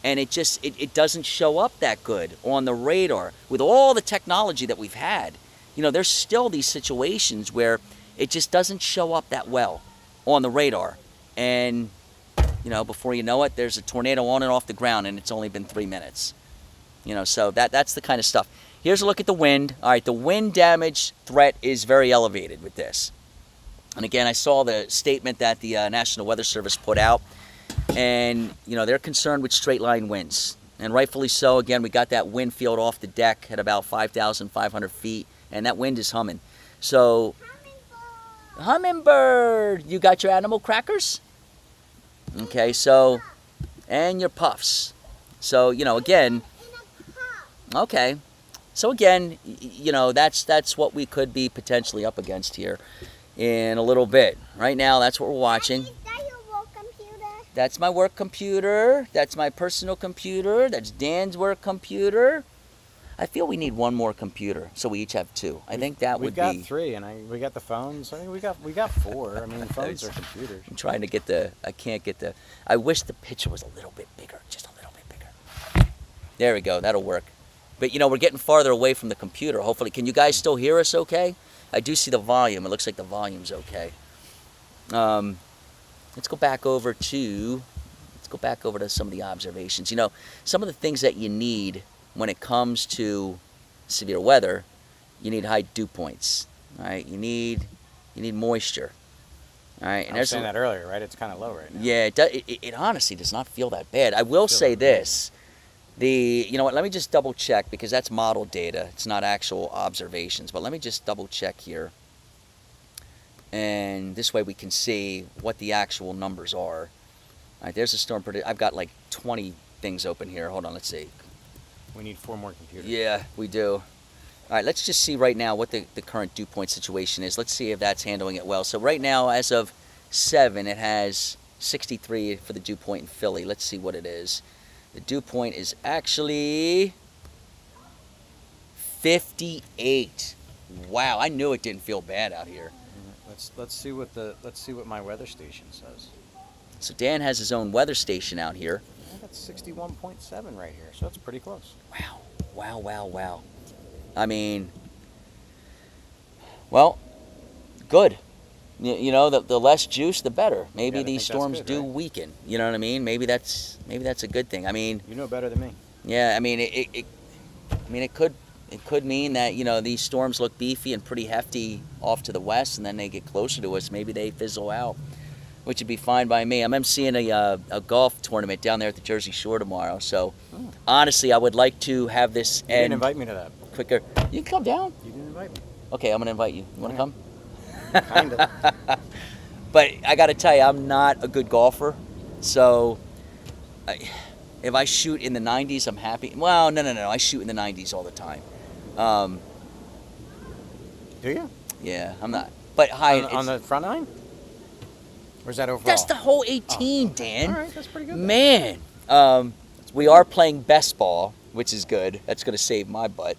And it doesn't show up that good on the radar. With all the technology that we've had, you know, there's still these situations where it just doesn't show up that well on the radar. And, you know, before you know it, there's a tornado on and off the ground and it's only been 3 minutes. So that's the kind of stuff. Here's a look at the wind. All right, the wind damage threat is very elevated with this. And again, I saw the statement that the National Weather Service put out, and they're concerned with straight line winds, and rightfully so. Again, we got that wind field off the deck at about 5,500 feet, and that wind is humming. So, hummingbird, you got your animal crackers? Okay, so, and your puffs. So, again, okay. So again, that's what we could be potentially up against here in a little bit. Right now, that's what we're watching. Is that your work computer? That's my work computer. That's my personal computer. That's Dan's work computer. I feel we need one more computer, so we each have two. I think that would be. We've got three, and we got the phones. I mean, we got four. I mean, phones are computers. I'm trying to get I can't get I wish the picture was a little bit bigger, just a little bit bigger. There we go. That'll work. But we're getting farther away from the computer. Hopefully, can you guys still hear us okay? I do see the volume. It looks like the volume's okay. Let's go back over to some of the observations. Some of the things that you need when it comes to severe weather, you need high dew points. All right, you need moisture. All right, I was saying that earlier, right? It's kind of low right now. Yeah, it honestly does not feel that bad. I will say this. You know what, let me just double check, because that's model data. It's not actual observations, but let me just double check here. And this way we can see what the actual numbers are. All right, there's a storm prediction. I've got like 20 things open here. Hold on, let's see. We need 4 more computers. Yeah, we do. All right, let's just see right now what the current dew point situation is. Let's see if that's handling it well. So right now, as of 7, it has 63 for the dew point in Philly. Let's see what it is. The dew point is actually 58. Wow, I knew it didn't feel bad out here. Let's see what my weather station says. So Dan has his own weather station out here. I got 61.7 right here, so that's pretty close. Wow, wow, wow, wow. I mean, well, good. The less juice, the better. Maybe these storms do weaken. You know what I mean? Maybe that's a good thing. I mean, you know better than me. Yeah, I mean it could mean that these storms look beefy and pretty hefty off to the west, and then they get closer to us. Maybe they fizzle out, which would be fine by me. I'm emceeing a golf tournament down there at the Jersey Shore tomorrow. So honestly, I would like to have this end. You didn't invite me to that. Quicker. You can come down. You didn't invite me. Okay, I'm gonna invite you. You want to come? Kind of. But I got to tell you, I'm not a good golfer. So if I shoot in the 90s, I'm happy. Well, no. I shoot in the 90s all the time. Do you? Yeah, I'm not. But high on the front nine? Or is that overall? That's the whole 18, Dan. All right, that's pretty good. Man, we are playing best ball, which is good. That's going to save my butt,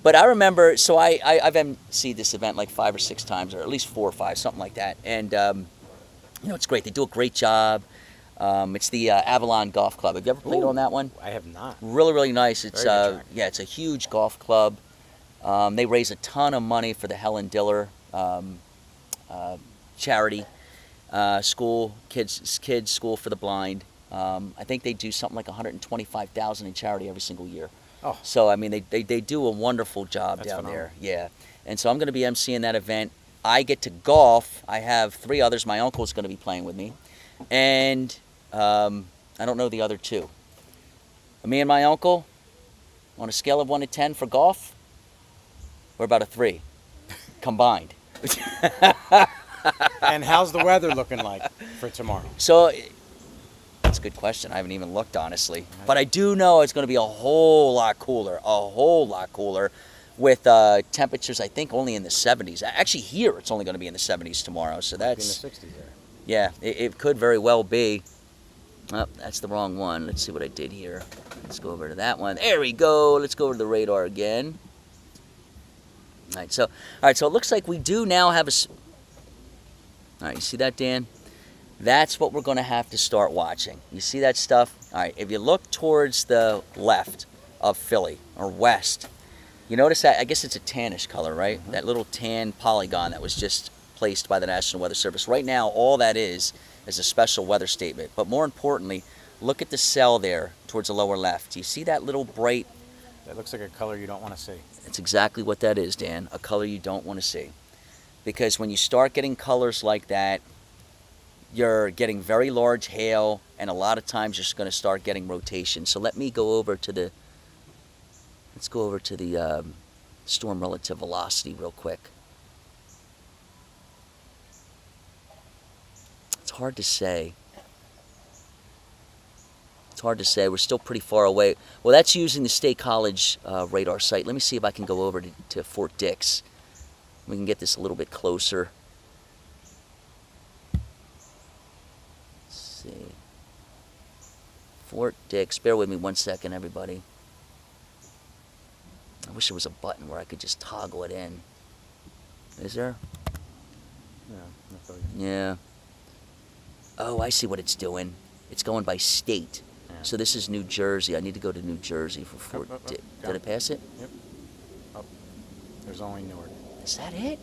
But I remember, so I've emceed this event like 5 or 6 times, or at least 4 or 5, something like that. And, it's great. They do a great job. It's the Avalon Golf Club. Have you ever played on that one? I have not. Really, really nice. It's Very it's a huge golf club. They raise a ton of money for the Helen Diller charity school, kids school for the blind. I think they do something like $125,000 in charity every single year. Oh. So I mean, they do a wonderful job down phenomenal. there. Yeah, and so I'm going to be emceeing that event. I get to golf. I have 3 others. My uncle's going to be playing with me, and I don't know the other 2. Me and my uncle, on a scale of 1 to 10 for golf, we're about a 3 combined. And how's the weather looking like for tomorrow? So, that's a good question. I haven't even looked, honestly. But I do know it's going to be a whole lot cooler, with temperatures, I think, only in the 70s. Actually, here, it's only going to be in the 70s tomorrow. So that's... in the 60s there. Yeah, it could very well be. Oh, that's the wrong one. Let's see what I did here. Let's go over to that one. There we go. Let's go over to the radar again. All right, so it looks like we do now have all right, you see that, Dan? That's what we're going to have to start watching. You see that stuff? All right, if you look towards the left of Philly, or west, you notice that, I guess it's a tannish color, right? Mm-hmm. That little tan polygon that was just placed by the National Weather Service. Right now, all that is a special weather statement. But more importantly, Look at the cell there towards the lower left. Do you see that little bright? That looks like a color you don't want to see. It's exactly what that is, Dan. A color you don't want to see. Because when you start getting colors like that, you're getting very large hail, and a lot of times you're just going to start getting rotation. So let me go over to the, let's go over to the storm relative velocity real quick. It's hard to say. It's hard to say. We're still pretty far away. Well, that's using the State College radar site. Let me see if I can go over to Fort Dix. We can get this a little bit closer. Let's see. Fort Dix. Bear with me 1 second, everybody. I wish there was a button where I could just toggle it in. Is there? Yeah. That's all Yeah. Oh, I see what it's doing. It's going by state. Yeah. So this is New Jersey. I need to go to New Jersey for Fort Up, Dix. down. Did I pass it? Yep. Up. There's only Newark. Is that it?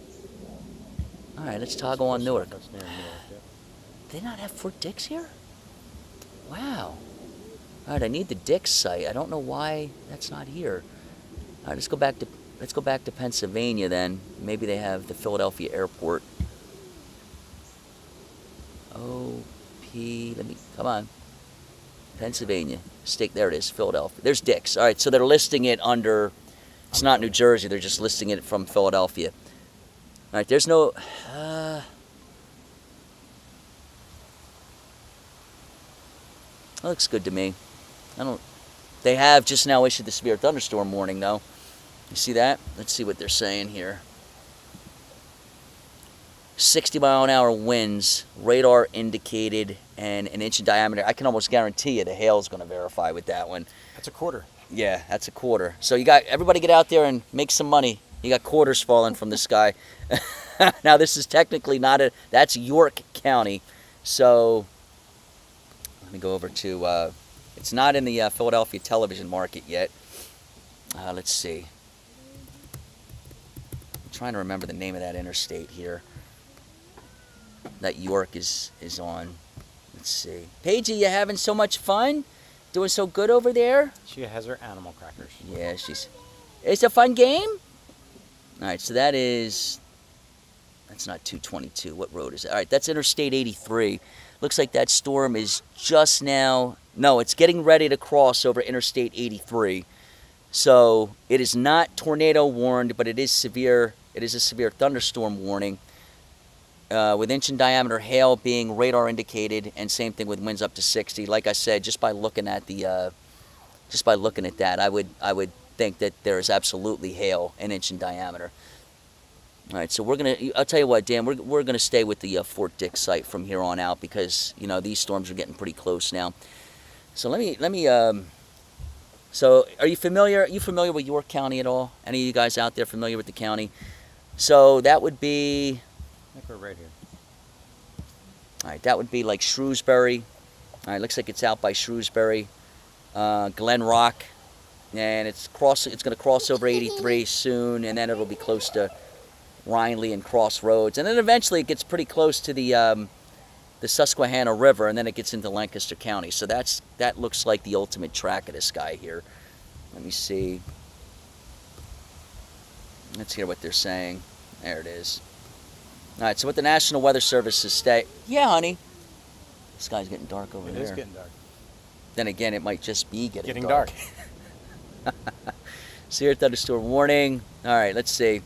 All right, let's toggle on Newark. That's near Newark. Yep. Did they not have Fort Dix here? Wow. All right, I need the Dix site. I don't know why that's not here. All right, let's go back to Pennsylvania then. Maybe they have the Philadelphia airport. Let me come on. Pennsylvania. State, there it is, Philadelphia. There's Dix. All right, so they're listing it under, it's not New Jersey, they're just listing it from Philadelphia. All right, there's no, that looks good to me. They have just now issued the severe thunderstorm warning though. You see that? Let's see what they're saying here. 60-mile-an-hour winds, radar indicated, and an inch in diameter. I can almost guarantee you the hail's going to verify with that one. That's a quarter. Yeah, that's a quarter. So you got everybody get out there and make some money. You got quarters falling from the sky. Now this is technically not that's York County. So let me go over to, it's not in the Philadelphia television market yet. Let's see. I'm trying to remember the name of that interstate here that York is on. Let's see. Paigey, you having so much fun? Doing so good over there? She has her animal crackers. Yeah, it's a fun game? Alright, so that's not 222. What road is it? Alright, that's Interstate 83. Looks like that storm is just now, no, it's getting ready to cross over Interstate 83. So it is not tornado warned, but it is severe. It is a severe thunderstorm warning. With inch in diameter hail being radar indicated, and same thing with winds up to 60. Like I said, just by looking at that, I would think that there is absolutely hail an inch in diameter. All right, so I'll tell you what, Dan, we're gonna stay with the Fort Dix site from here on out because these storms are getting pretty close now. So let me. So are you familiar? With York County at all? Any of you guys out there familiar with the county? So that would be. I think we're right here. All right, that would be like Shrewsbury. All right, looks like it's out by Shrewsbury, Glen Rock, and it's going to cross over 83 soon, and then it'll be close to Rhineley and Crossroads, and then eventually it gets pretty close to the Susquehanna River, and then it gets into Lancaster County. So that looks like the ultimate track of this guy here. Let me see. Let's hear what they're saying. There it is. All right, so what the National Weather Service is yeah, honey. The sky's getting dark over there. It is getting dark. Then again, it might just be getting dark. Severe thunderstorm warning. All right, let's see.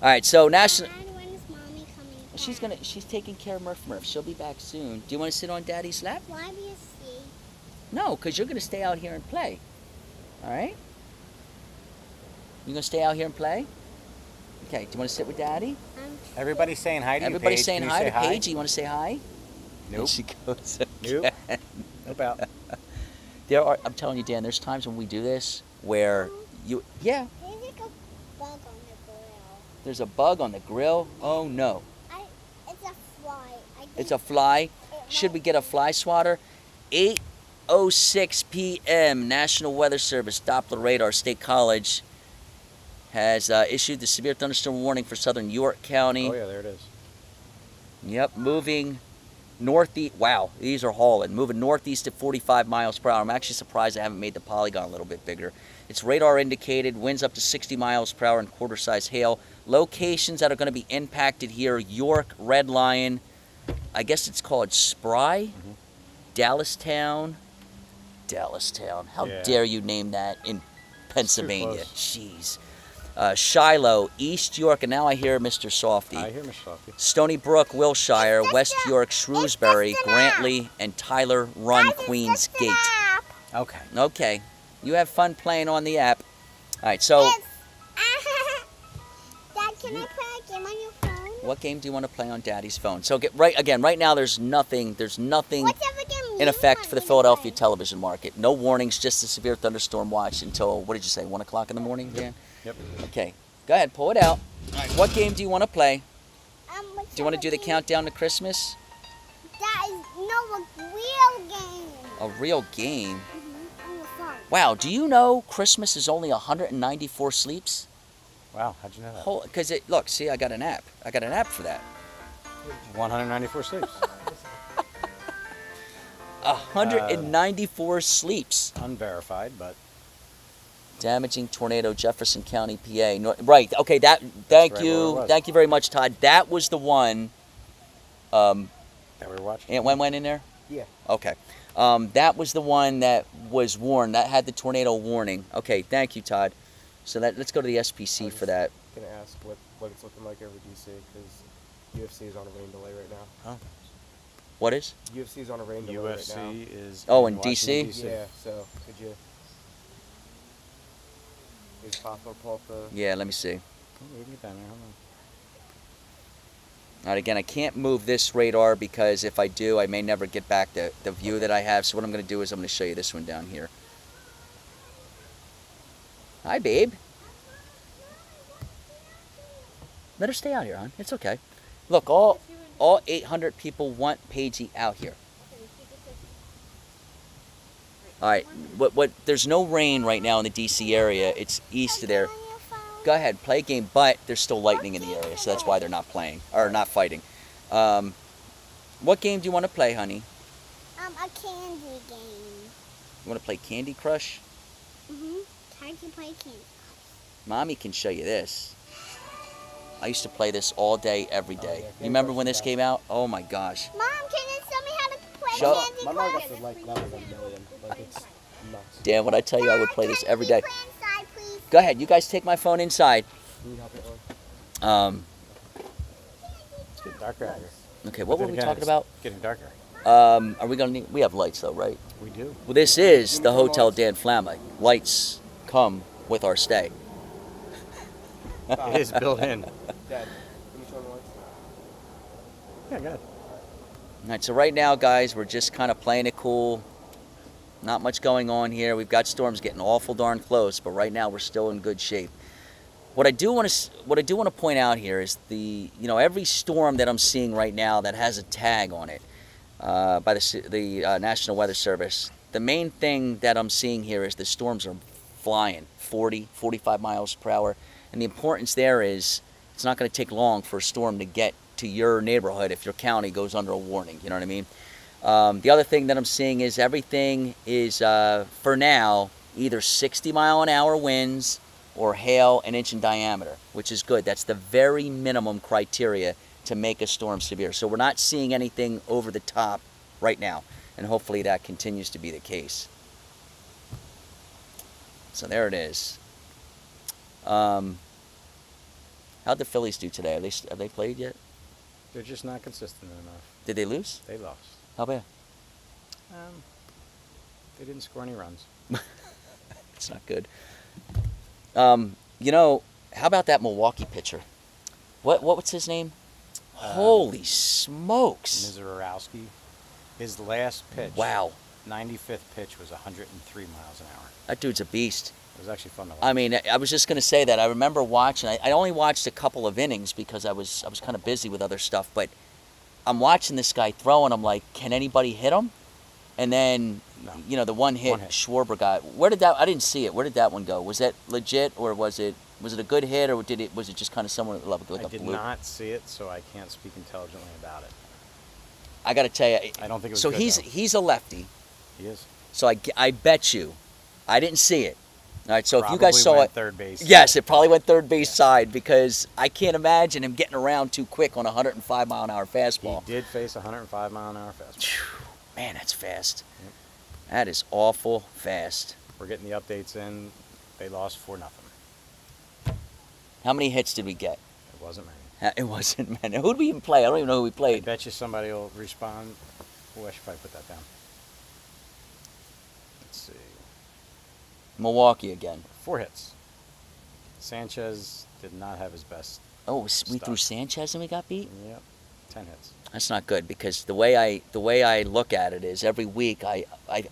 All right, so national. Dad, when is mommy coming back? She's taking care of Murph. She'll be back soon. Do you want to sit on Daddy's lap? Why do you see? No, because you're gonna stay out here and play. All right. You gonna stay out here and play? Okay. Do you want to sit with Daddy? Everybody's saying hi to you, Everybody's Paige. saying Can you hi say to Paige. You want to say hi? Nope. She goes. Nope. Nope out. I'm telling you, Dan. There's times when we do this where There's like a bug on the grill. there's a bug on the grill. Oh no. It's a fly. It's a fly. Should we get a fly swatter? 8:06 p.m. National Weather Service Doppler radar. State College has issued the severe thunderstorm warning for southern York County. Oh yeah, there it is. Yep, moving northeast. Wow, these are hauling. Moving northeast at 45 miles per hour. I'm actually surprised I haven't made the polygon a little bit bigger. It's radar indicated. Winds up to 60 miles per hour and quarter-size hail. Locations that are going to be impacted here: York, Red Lion. I guess it's called Spry, Dallastown. How Yeah. dare you name that in Pennsylvania? close. Jeez. Shiloh, East York, and now I hear Mr. Softy. I hear Mr. Softy. Stony Brook, Wilshire, It's just West a- York, it's Shrewsbury, just an app. Grantley, and Tyler Run, Guys, it's Queens just an Gate. app. Okay. Okay. You have fun playing on the app. All right, so It's, Dad, can I play a game on your phone? what game do you want to play on Daddy's phone? So right now there's nothing Whatever game in you effect want for the me to Philadelphia play. television market. No warnings, just a severe thunderstorm watch until, what did you say, 1 o'clock in the morning, Dan? Yep. Okay. Go ahead, pull it out. What game do you want to play? Do you want to whichever do the game- countdown to Christmas? That is a real game. A real game? On your phone. Wow, do you know Christmas is only 194 sleeps? Wow, how'd you know that? Because look, see, I got an app. I got an app for that. 194 sleeps. 194 sleeps. Unverified, but Damaging tornado, Jefferson County, PA. Right. Okay. Thank right where it you. was. Thank you very much, Todd. That was the one. that we were watching. Aunt Wen went in there. Yeah. Okay. That was the one that was warned. That had the tornado warning. Okay. Thank you, Todd. So let's go to the SPC for that. Gonna ask what it's looking like over DC because UFC is on a rain delay right now. What is? UFC is on a rain delay right now. UFC is. Oh, in Washington, DC? Yeah, so could you? Is it possible to pull up the? Yeah. Let me see. Oh, we can get down there. Hold on. All right. Again, I can't move this radar because if I do, I may never get back the view that I have. So what I'm going to do is I'm going to show you this one down here. Hi, babe. Let her stay out here, hon. It's okay. Look, all 800 people want Paigey out here. All right. What? There's no rain right now in the DC area. It's east of there. On your phone. Go ahead, play a game, but there's still lightning in the area, so that's why they're not playing or not fighting. What game do you want to play, honey? A candy game. You want to play Candy Crush? How do you play candy? Mommy can show you this. I used to play this all day, every day. yeah, You remember when this Candy came out? Oh my gosh. Mom, can you show me how to play Shut- Candy My mom Crush? got to like levels of a million. Like it's nuts. Dan, when I tell you I would Dad, play this can every we day. play inside, please? Go ahead, you guys take my phone inside. Can you help it on? It's getting darker out here. Okay, what But were then we again, talking it's about? Getting darker. Are we gonna need? We have lights though, right? We do. Well, this is the Hotel Dan Flamme. Lights come with our stay. It is built in. Dad, can you show me lights? Yeah, good. All right, so right now, guys, we're just kind of playing it cool. Not much going on here. We've got storms getting awful darn close, but right now we're still in good shape. What I do want to point out here is every storm that I'm seeing right now that has a tag on it by the National Weather Service. The main thing that I'm seeing here is the storms are flying 40, 45 miles per hour, and the importance there is it's not going to take long for a storm to get to your neighborhood if your county goes under a warning. You know what I mean? The other thing that I'm seeing is everything is, for now, either 60-mile-an-hour winds or hail an inch in diameter, which is good. That's the very minimum criteria to make a storm severe. So we're not seeing anything over the top right now, and hopefully that continues to be the case. So there it is. How'd the Phillies do today? Have they played yet? They're just not consistent enough. Did they lose? They lost. How bad? They didn't score any runs. It's not good. How about that Milwaukee pitcher? What's his name? Holy smokes! Mizorowski. His last pitch. Wow, 95th pitch was 103 miles an hour. that dude's a beast. It was actually fun to watch. I mean, I was just going to say that. I remember watching. I only watched a couple of innings because I was kind of busy with other stuff. But I'm watching this guy throw, and I'm like, can anybody hit him? And then, No. the one hit Schwarber got. Where did that? I didn't see it. Where did that one go? Was that legit, or was it a good hit, or was it just kind of someone like I a did fluke? not see it, so I can't speak intelligently about it. I got to tell you. I don't think it was so good, he's though. he's a lefty. He is. So I bet you, I didn't see it. All right, so if you guys Probably saw went it, third base. yes, it probably went third base side because I can't imagine him getting around too quick on a 105-mile-an-hour He fastball. did face a 105-mile-an-hour fastball. Man, that's fast. Yep. That is awful fast. We're getting the updates in. They lost 4-0. How many hits did we get? It wasn't many. It wasn't many. Who did we even play? I don't even know who we I played. bet you somebody will respond. Oh, I should probably put that down. Let's see. Milwaukee again. 4 hits. Sanchez did not have his best. Oh, we Stop. threw Sanchez and we got beat? Yep. 10 hits. That's not good because the way I look at it is every week I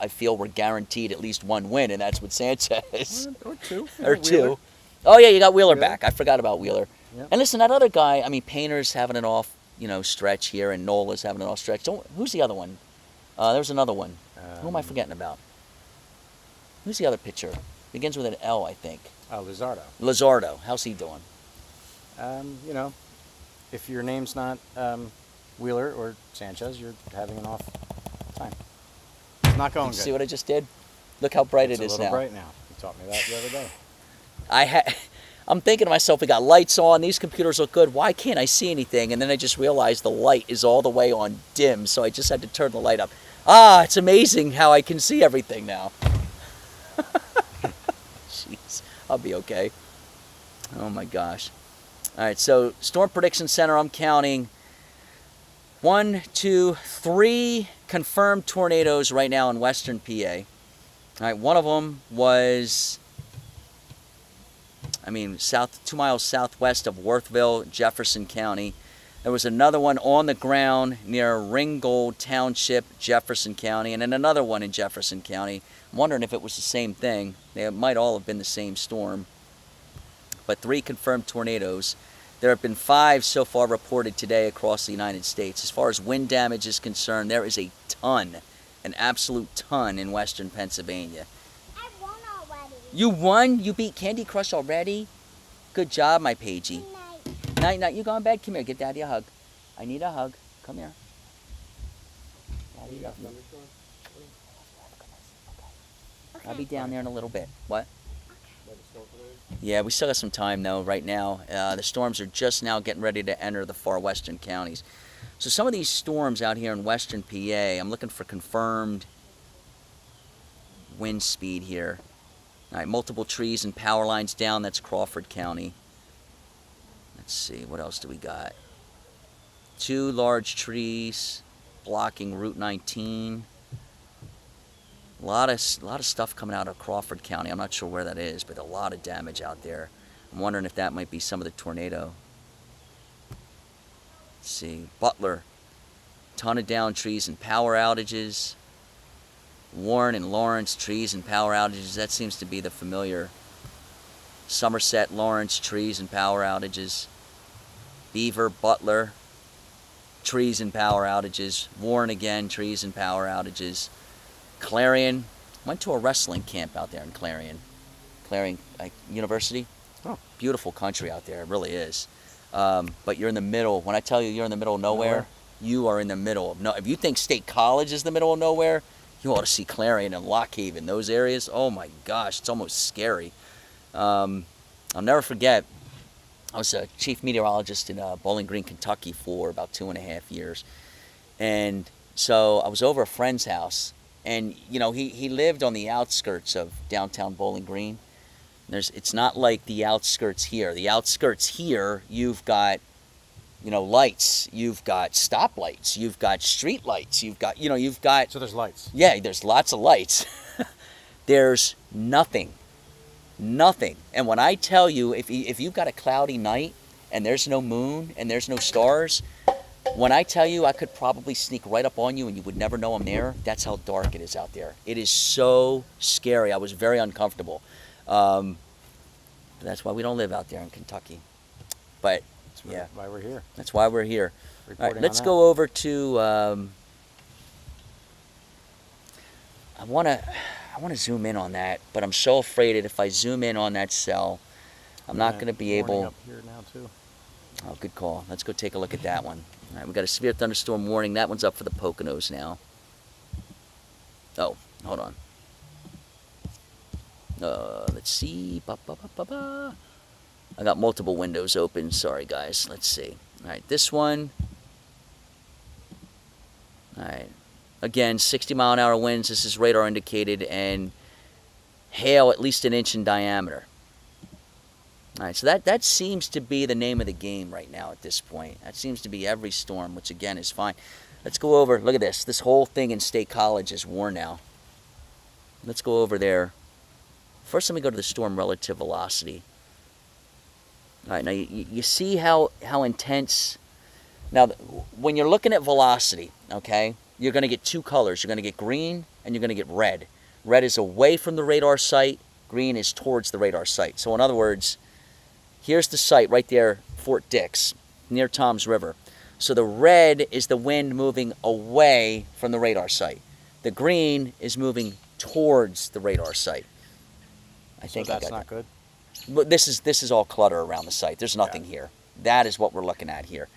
feel we're guaranteed at least one win, and that's with Sanchez. Or 2. Or 2. Oh yeah, you got Wheeler Wheeler. back. I forgot about Wheeler. Yep. And listen, that other guy, I mean, Painter's having an off, stretch here, and Nola's having an off stretch. Who's the other one? There's another one. Who am I forgetting about? Who's the other pitcher? Begins with an L, I think. Luzardo. Luzardo. How's he doing? If your name's not Wheeler or Sanchez, you're having an off time. It's not going You good. see what I just did? Look how bright It's it is a little now. bright now. You taught me that the other day. I'm thinking to myself, we got lights on, these computers look good, why can't I see anything? And then I just realized the light is all the way on dim, so I just had to turn the light up. It's amazing how I can see everything now. Jeez, I'll be okay. Oh my gosh. All right, so Storm Prediction Center, I'm counting 1, 2, 3 confirmed tornadoes right now in western PA. All right, one of them was 2 miles southwest of Worthville, Jefferson County. There was another one on the ground near Ringgold Township, Jefferson County, and then another one in Jefferson County. I'm wondering if it was the same thing. They might all have been the same storm. But 3 confirmed tornadoes. There have been 5 so far reported today across the United States. As far as wind damage is concerned, there is a ton, an absolute ton in western Pennsylvania. I won already. You won? You beat Candy Crush already? Good job, my Pagey. Good night. Night, night. You going to bed? Come here. Give Daddy a hug. I need a hug. Come here. Daddy, you got me. I'll be down there in a little bit. What? Yeah, we still got some time though right now. The storms are just now getting ready to enter the far western counties. So some of these storms out here in western PA, I'm looking for confirmed wind speed here. All right, multiple trees and power lines down. That's Crawford County. Let's see, what else do we got? 2 large trees blocking Route 19. A lot of stuff coming out of Crawford County. I'm not sure where that is, but a lot of damage out there. I'm wondering if that might be some of the tornado. Let's see, Butler, ton of down trees and power outages. Warren and Lawrence, trees and power outages. That seems to be the familiar. Somerset, Lawrence, trees and power outages. Beaver, Butler, trees and power outages. Warren again, trees and power outages. Clarion, went to a wrestling camp out there in Clarion University. Oh. Beautiful country out there, it really is. But you're in the middle. When I tell you you're in the middle of nowhere, you are in the middle of If you think State College is the middle of nowhere, you ought to see Clarion and Lock Haven. Those areas, oh my gosh, it's almost scary. I'll never forget, I was a chief meteorologist in Bowling Green, Kentucky for about 2.5 years. And so I was over a friend's house. And, he lived on the outskirts of downtown Bowling Green. It's not like the outskirts here. The outskirts here, you've got, lights. You've got stoplights. You've got street lights. You've got. So there's lights. Yeah, there's lots of lights. There's nothing. Nothing. And when I tell you, if you've got a cloudy night and there's no moon and there's no stars, when I tell you I could probably sneak right up on you and you would never know I'm there, that's how dark it is out there. It is so scary. I was very uncomfortable. But that's why we don't live out there in Kentucky. But, That's why we're here. that's why we're here. All Reporting right, let's on go over to, I want to zoom in on that, but I'm so afraid that if I zoom in on that cell, I'm not going to be Warning able. Up here now too. Oh, good call. Let's go take a look at that one. All right, we got a severe thunderstorm warning. That one's up for the Poconos now. Oh, hold on. Let's see. Ba, ba, ba, ba, ba. I got multiple windows open. Sorry, guys. Let's see. All right, this one. All right. Again, 60-mile-an-hour winds. This is radar indicated, and hail at least an inch in diameter. All right, so that seems to be the name of the game right now at this point. That seems to be every storm, which again is fine. Let's go over. Look at this. This whole thing in State College is warned now. Let's go over there. First, let me go to the storm relative velocity. All right, now you see how intense. Now, when you're looking at velocity, okay, you're going to get two colors. You're going to get green and you're going to get red. Red is away from the radar site. Green is towards the radar site. So in other words, here's the site right there, Fort Dix, near Toms River. So the red is the wind moving away from the radar site. The green is moving towards the radar site. I think so that's I got not good. But this is all clutter around the site. There's nothing here. That is what we're looking at here.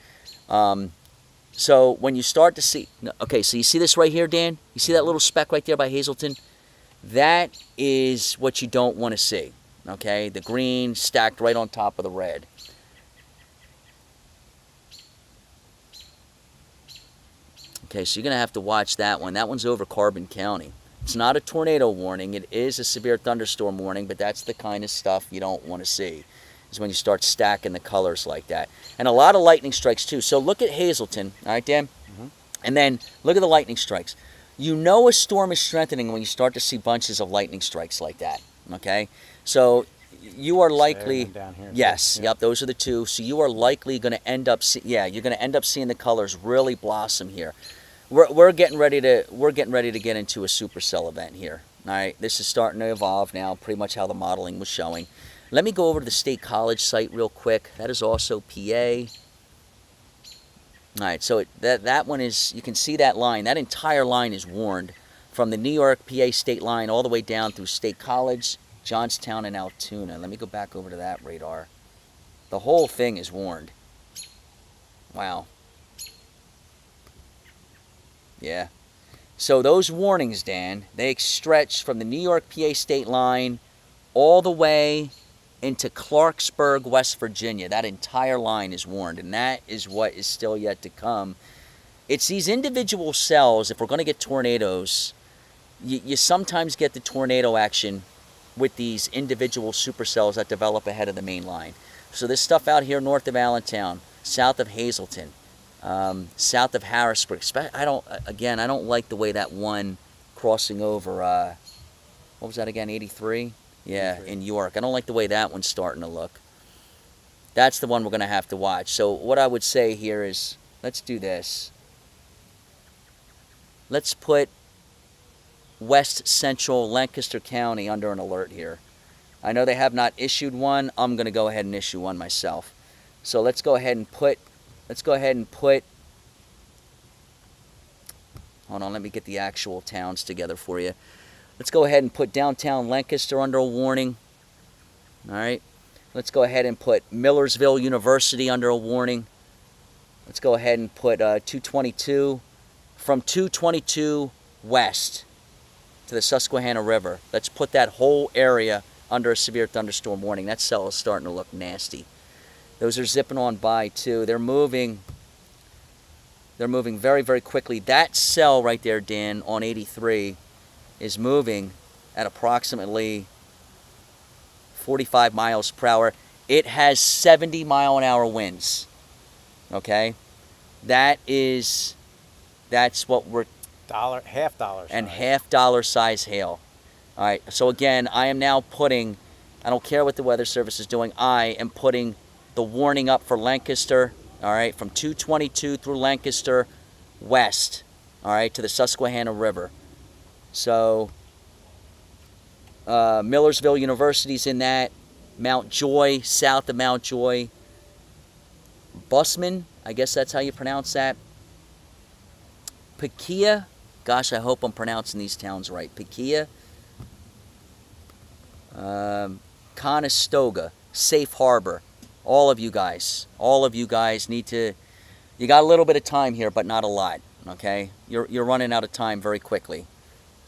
So when you start to see, okay, so you see this right here, Dan? You see that little speck right there by Hazleton? That is what you don't want to see, okay? The green stacked right on top of the red. Okay, so you're going to have to watch that one. That one's over Carbon County. It's not a tornado warning. It is a severe thunderstorm warning, but that's the kind of stuff you don't want to see, is when you start stacking the colors like that. And a lot of lightning strikes, too. So look at Hazleton, all right, Dan? Mm-hmm. And then look at the lightning strikes. You know a storm is strengthening when you start to see bunches of lightning strikes like that, okay? So you are likely, down here, yes, yeah. yep, those are the two. So you are likely going to end up, you're going to end up seeing the colors really blossom here. We're getting ready to get into a supercell event here. All right, this is starting to evolve now, pretty much how the modeling was showing. Let me go over to the State College site real quick. That is also PA. All right, so that one is, you can see that line. That entire line is warned from the New York PA state line all the way down through State College, Johnstown, and Altoona. Let me go back over to that radar. The whole thing is warned. Wow. Yeah. So those warnings, Dan, they stretch from the New York PA state line all the way into Clarksburg, West Virginia. That entire line is warned, and that is what is still yet to come. It's these individual cells, if we're going to get tornadoes, you sometimes get the tornado action with these individual supercells that develop ahead of the main line. So this stuff out here north of Allentown, south of Hazleton, south of Harrisburg. I don't like the way that one crossing over, what was that again, 83? Yeah, in York. I don't like the way that one's starting to look. That's the one we're going to have to watch. So what I would say here is, let's do this. Let's put West Central Lancaster County under an alert here. I know they have not issued one. I'm going to go ahead and issue one myself. So let's go ahead and put, hold on, let me get the actual towns together for you. Let's go ahead and put downtown Lancaster under a warning. All right. Let's go ahead and put Millersville University under a warning. Let's go ahead and put 222, from 222 west to the Susquehanna River. Let's put that whole area under a severe thunderstorm warning. That cell is starting to look nasty. Those are zipping on by too. They're moving very, very quickly. That cell right there, Dan, on 83 is moving at approximately 45 miles per hour. It has 70-mile-an-hour winds. Okay? That's what we're... half dollar size. And half-dollar size hail. All right, so again, I am now putting, I don't care what the Weather Service is doing, I am putting the warning up for Lancaster, all right, from 222 through Lancaster west, all right, to the Susquehanna River. So, Millersville University's in that. Mount Joy, south of Mount Joy. Busman, I guess that's how you pronounce that. Pekia, gosh, I hope I'm pronouncing these towns right. Pekia. Conestoga, Safe Harbor, all of you guys need to, you got a little bit of time here, but not a lot, okay? You're running out of time very quickly.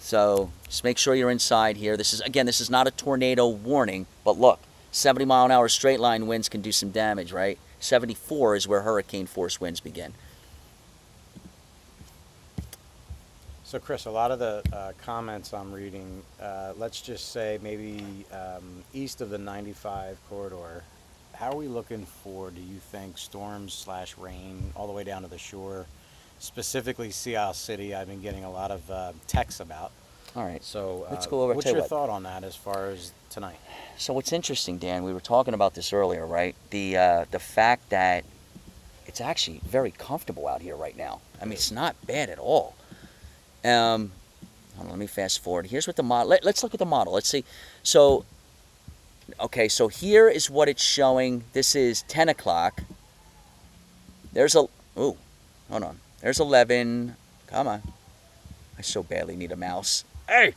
So just make sure you're inside here. This is not a tornado warning, but look, 70-mile-an-hour straight line winds can do some damage, right? 74 is where hurricane force winds begin. So, Chris, a lot of the comments I'm reading, let's just say maybe east of the 95 corridor, how are we looking for, do you think, storms/rain all the way down to the shore? Specifically, Sea Isle City, I've been getting a lot of texts about. All right. So, let's go over. what's your thought on that as far as tonight? So what's interesting, Dan, we were talking about this earlier, right? The fact that it's actually very comfortable out here right now. I mean, it's not bad at all. Hold on, let me fast forward. Here's what the model. Let's look at the model. Let's see. So, okay, so here is what it's showing. This is 10 o'clock. There's a. Ooh, hold on. There's 11. Come on. I so badly need a mouse. Hey.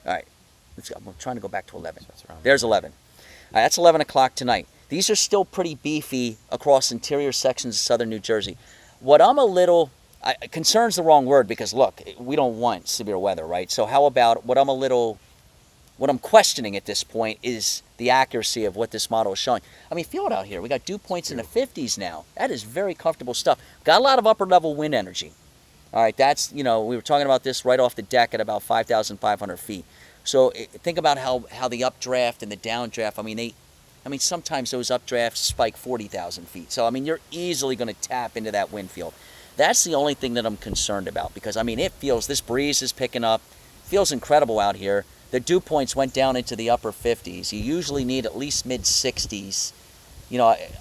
All right. Let's go. I'm trying to go back to 11. So There's 11. All right, that's 11 o'clock tonight. These are still pretty beefy across interior sections of southern New Jersey. What I'm a little. Concern's the wrong word because, look, we don't want severe weather, right? So how about what I'm questioning at this point is the accuracy of what this model is showing. I mean, feel it out here. We got dew points in the 50s now. That is very comfortable stuff. Got a lot of upper level wind energy. All right, that's, we were talking about this right off the deck at about 5,500 feet. So think about how the updraft and the downdraft, sometimes those updrafts spike 40,000 feet. So, you're easily going to tap into that wind field. That's the only thing that I'm concerned about because, this breeze is picking up. Feels incredible out here. The dew points went down into the upper 50s. You usually need at least mid-60s.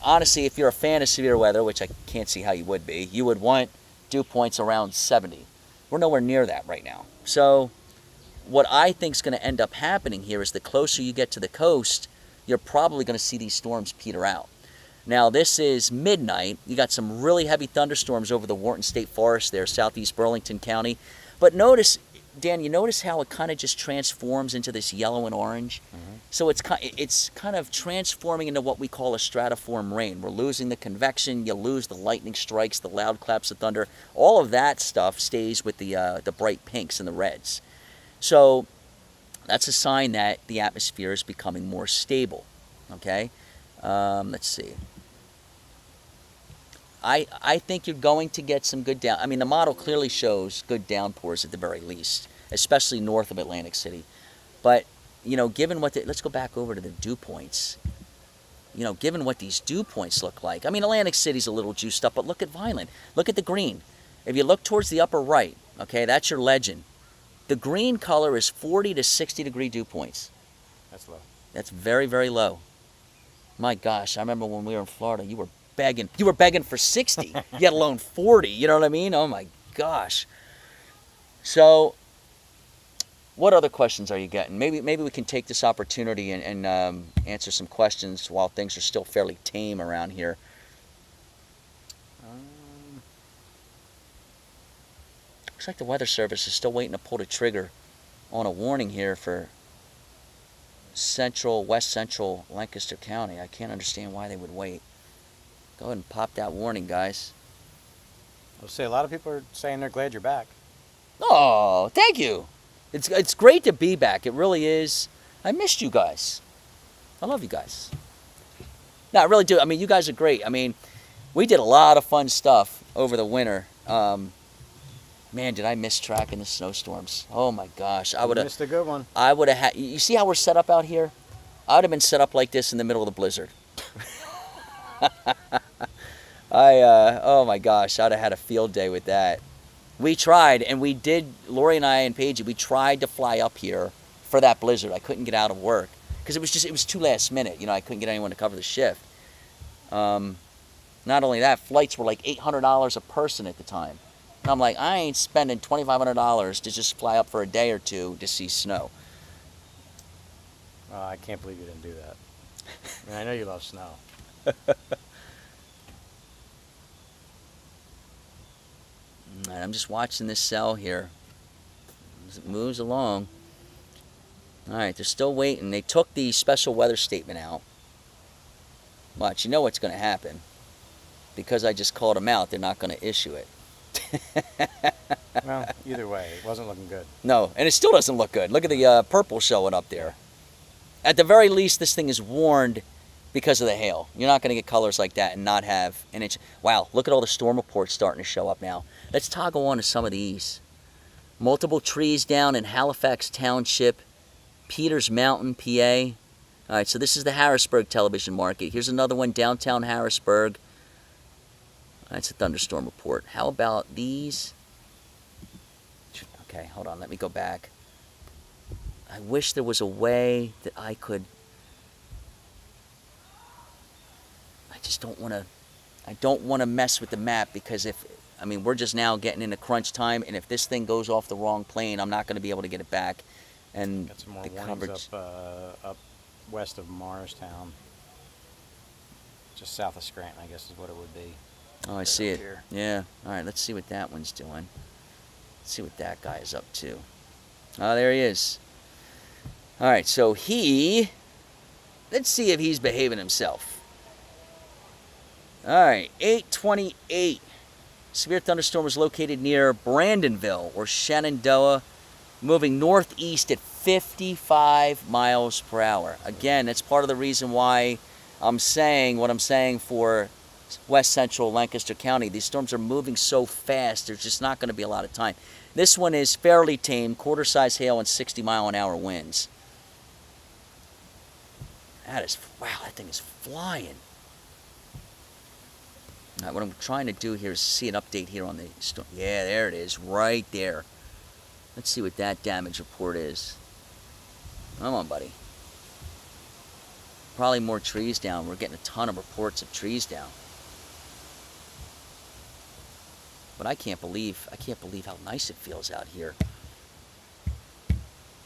Honestly, if you're a fan of severe weather, which I can't see how you would be, you would want dew points around 70. We're nowhere near that right now. So what I think is going to end up happening here is the closer you get to the coast, you're probably going to see these storms peter out. Now, this is midnight. You got some really heavy thunderstorms over the Wharton State Forest there, southeast Burlington County. But notice, Dan, you notice how it kind of just transforms into this yellow and orange? Mm-hmm. So it's kind of transforming into what we call a stratiform rain. We're losing the convection. You lose the lightning strikes, the loud claps of thunder. All of that stuff stays with the bright pinks and the reds. So that's a sign that the atmosphere is becoming more stable, okay? Let's see. I think you're going to get some good the model clearly shows good downpours at the very least, especially north of Atlantic City. But, given let's go back over to the dew points. Given what these dew points look like. Atlantic City's a little juiced up, but look at Vineland. Look at the green. If you look towards the upper right, okay, that's your legend. The green color is 40 to 60 degree dew points. That's low. That's very, very low. My gosh, I remember when we were in Florida, you were begging for 60, let alone 40, you know what I mean? Oh my gosh. So, what other questions are you getting? Maybe we can take this opportunity and answer some questions while things are still fairly tame around here. Looks like the Weather Service is still waiting to pull the trigger on a warning here for west central Lancaster County. I can't understand why they would wait. Go ahead and pop that warning, guys. I'll say a lot of people are saying they're glad you're back. Oh, thank you. It's great to be back. It really is. I missed you guys. I love you guys. No, I really do. You guys are great. We did a lot of fun stuff over the winter. Man, did I miss tracking the snowstorms. Oh my gosh. I would have missed a good one. I would have had, you see how we're set up out here? I would have been set up like this in the middle of the blizzard. Oh my gosh, I'd have had a field day with that. We tried, and we did, Lori and I and Paige, we tried to fly up here for that blizzard. I couldn't get out of work because it was too last minute. I couldn't get anyone to cover the shift. Not only that, flights were like $800 a person at the time. And I'm like, I ain't spending $2,500 to just fly up for a day or two to see snow. I can't believe you didn't do that. I know you love snow. All right, I'm just watching this cell here as it moves along. All right, they're still waiting. They took the special weather statement out. Watch, you know what's going to happen. Because I just called them out, they're not going to issue it. Well, either way, it wasn't looking good. No, and it still doesn't look good. Look at the purple showing up there. At the very least, this thing is warned because of the hail. You're not going to get colors like that and not have an inch. Wow, look at all the storm reports starting to show up now. Let's toggle on to some of these. Multiple trees down in Halifax Township, Peters Mountain, PA. All right, so this is the Harrisburg television market. Here's another one, downtown Harrisburg. That's a thunderstorm report. How about these? Okay, hold on. Let me go back. I wish there was a way that I could... I just don't want to... I don't want to mess with the map because if... I mean, we're just now getting into crunch time, and if this thing goes off the wrong plane, I'm not going to be able to get it back. And Got some more the warnings coverage... up west of Morristown. Just south of Scranton, I guess is what it would be. Oh, I see it. Here. Yeah. All right, let's see what that one's doing. Let's see what that guy is up to. Oh, there he is. All right, so let's see if he's behaving himself. All right, 8:28. Severe thunderstorm was located near Brandonville or Shenandoah, moving northeast at 55 miles per hour. Again, that's part of the reason why I'm saying what I'm saying for west central Lancaster County. These storms are moving so fast, there's just not going to be a lot of time. This one is fairly tame, quarter-size hail and 60-mile-an-hour winds. Wow, that thing is flying. All right, what I'm trying to do here is see an update here on the storm. Yeah, there it is, right there. Let's see what that damage report is. Come on, buddy. Probably more trees down. We're getting a ton of reports of trees down. But I can't believe how nice it feels out here.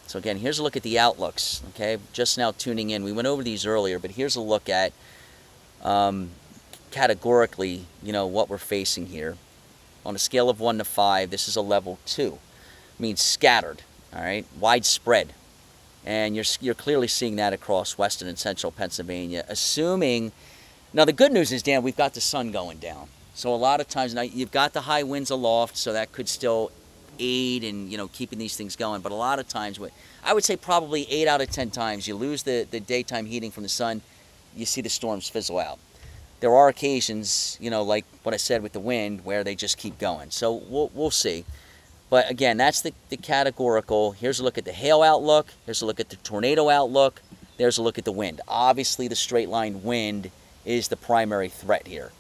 So again, here's a look at the outlooks. Okay, just now tuning in. We went over these earlier, but here's a look at categorically, what we're facing here. On a scale of 1 to 5, this is a level 2. It means scattered. All right, widespread, and you're clearly seeing that across western and central Pennsylvania. Assuming now the good news is, Dan, we've got the sun going down. So a lot of times now you've got the high winds aloft, so that could still aid in keeping these things going. But a lot of times, I would say probably 8 out of 10 times, you lose the daytime heating from the sun, you see the storms fizzle out. There are occasions, like what I said with the wind, where they just keep going. So we'll see. But again, that's the categorical. Here's a look at the hail outlook. Here's a look at the tornado outlook. There's a look at the wind. Obviously, the straight line wind is the primary threat here.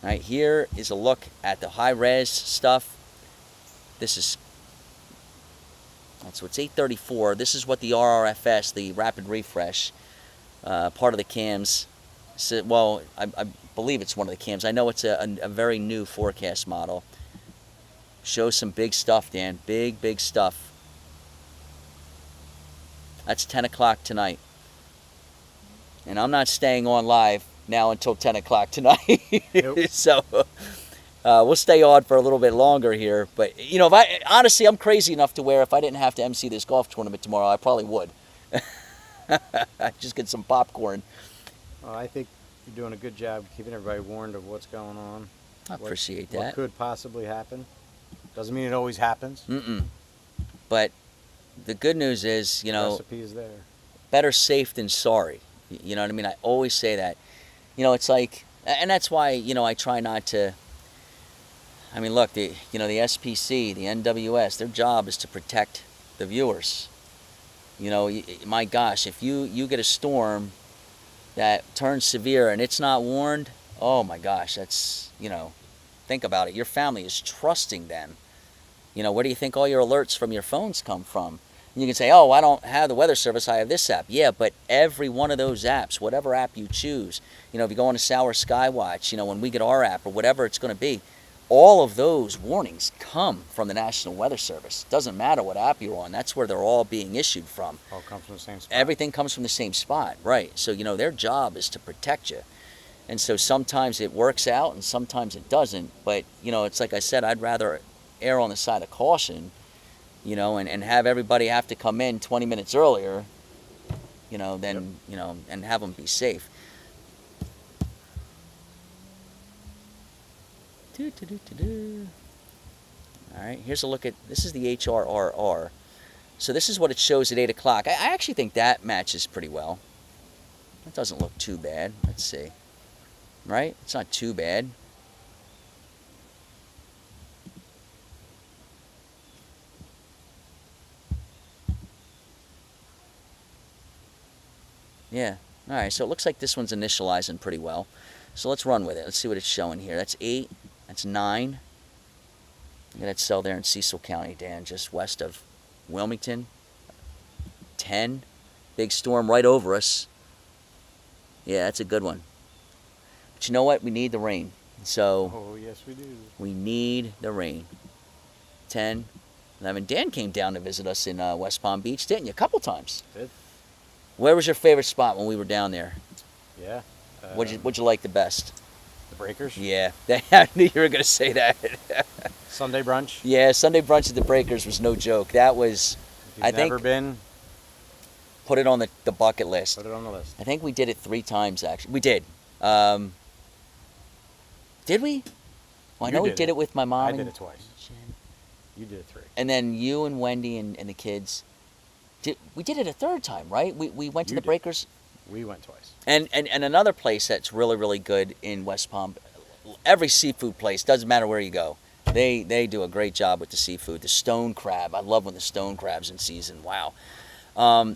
All right, here is a look at the high-res stuff. So it's 8:34. This is what the RRFS, the rapid refresh, part of the cams. Well, I believe it's one of the cams. I know it's a very new forecast model. Shows some big stuff, Dan. Big stuff. That's 10 o'clock tonight. And I'm not staying on live now until 10 o'clock tonight. Nope. So we'll stay on for a little bit longer here. But, honestly, I'm crazy enough to where if I didn't have to MC this golf tournament tomorrow, I probably would. Just get some popcorn. Well, I think you're doing a good job keeping everybody warned of what's going on. I appreciate that. What could possibly happen. Doesn't mean it always happens. But the good news is, The recipe is there. better safe than sorry. You know what I mean? I always say that. It's like, and that's why, I try not to, look, the SPC, the NWS, their job is to protect the viewers. My gosh, if you get a storm that turns severe and it's not warned, oh my gosh, that's, think about it. Your family is trusting them. Where do you think all your alerts from your phones come from? And you can say, oh, I don't have the weather service, I have this app. Yeah, but every one of those apps, whatever app you choose, if you go on to Sowers Skywatch, when we get our app or whatever it's going to be, all of those warnings come from the National Weather Service. Doesn't matter what app you're on. That's where they're all being issued from. All comes from the same spot. Everything comes from the same spot, right? So, their job is to protect you. And so sometimes it works out and sometimes it doesn't. But, it's like I said, I'd rather err on the side of caution, and have everybody have to come in 20 minutes earlier, than, and have them be safe. All right, here's a look at, this is the HRRR. So this is what it shows at 8 o'clock. I actually think that matches pretty well. That doesn't look too bad. Let's see. Right? It's not too bad. Yeah. All right, so it looks like this one's initializing pretty well. So let's run with it. Let's see what it's showing here. That's 8. That's 9. Look at that cell there in Cecil County, Dan, just west of Wilmington. 10. Big storm right over us. Yeah, that's a good one. But you know what? We need the rain. So Oh, yes, we do. we need the rain. 10, 11. Dan came down to visit us in West Palm Beach, didn't you? A couple times. Did? Where was your favorite spot when we were down there? Yeah. What'd you like the best? The Breakers? Yeah, I knew you were going to say that. Sunday brunch? Yeah, Sunday brunch at the Breakers was no joke. That was, If you've I never think, been, put it on the bucket list. put it on the list. I think we did it 3 times, actually. We did. Did we? Well, I You know we did did it. it with my mom. I and did it twice. Jen. You did 3. And then you and Wendy and the kids. We did it a 3rd time, right? We went to You the did. Breakers. We went twice. And another place that's really, really good in West Palm, every seafood place, doesn't matter where you go, they do a great job with the seafood. The stone crab, I love when the stone crab's in season. Wow.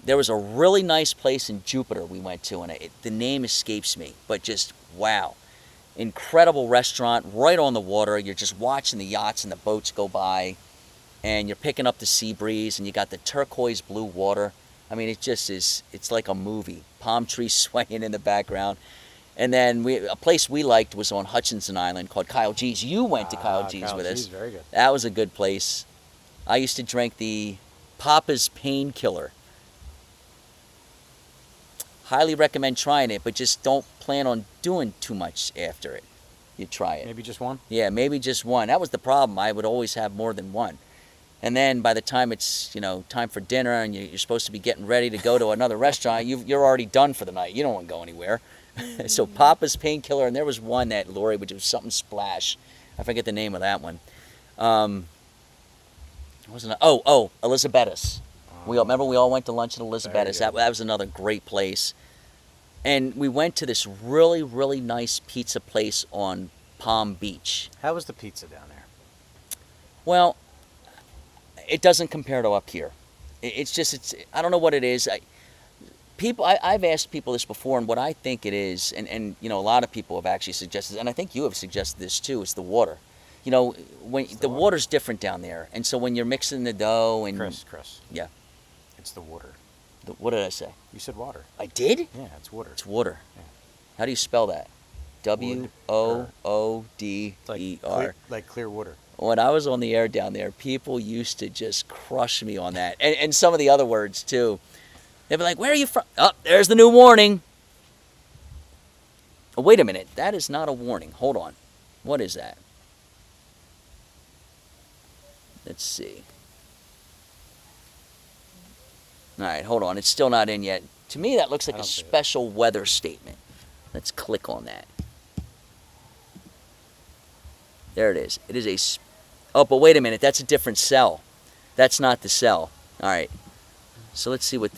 There was a really nice place in Jupiter we went to, and the name escapes me, but just wow. Incredible restaurant, right on the water. You're just watching the yachts and the boats go by, and you're picking up the sea breeze, and you got the turquoise blue water. I mean, it just is, it's like a movie. Palm trees swaying in the background. And then a place we liked was on Hutchinson Island called Kyle G's. You went to Kyle G's Kyle with G's, us. very good. That was a good place. I used to drink the Papa's Painkiller. Highly recommend trying it, but just don't plan on doing too much after it. You try it. Maybe just one? Yeah, maybe just one. That was the problem. I would always have more than one. And then by the time it's, time for dinner and you're supposed to be getting ready to go to another restaurant, you're already done for the night. You don't want to go anywhere. So Papa's Painkiller, and there was one that Lori would do, something splash. I forget the name of that one. Wasn't it? Oh, Elizabeth's. Remember we all went to lunch at Elizabeth's. That was another great place. And we went to this really, really nice pizza place on Palm Beach. How was the pizza down there? Well, it doesn't compare to up here. It's I don't know what it is. I've asked people this before, and what I think it is, and a lot of people have actually suggested, and I think you have suggested this too, is the water. When the water's different down there, and so when you're mixing the dough and Chris. Yeah. It's the water. What did I say? You said water. I did? Yeah, it's water. It's water. Yeah. How do you spell that? WOODER. Like clear water. When I was on the air down there, people used to just crush me on that. And some of the other words, too. They'd be like, where are you from? Oh, there's the new warning. Oh, wait a minute. That is not a warning. Hold on. What is that? Let's see. All right, hold on. It's still not in yet. To me, that looks like a special weather statement. Let's click on that. There it is. It is oh, but wait a minute. That's a different cell. That's not the cell. All right. So let's see what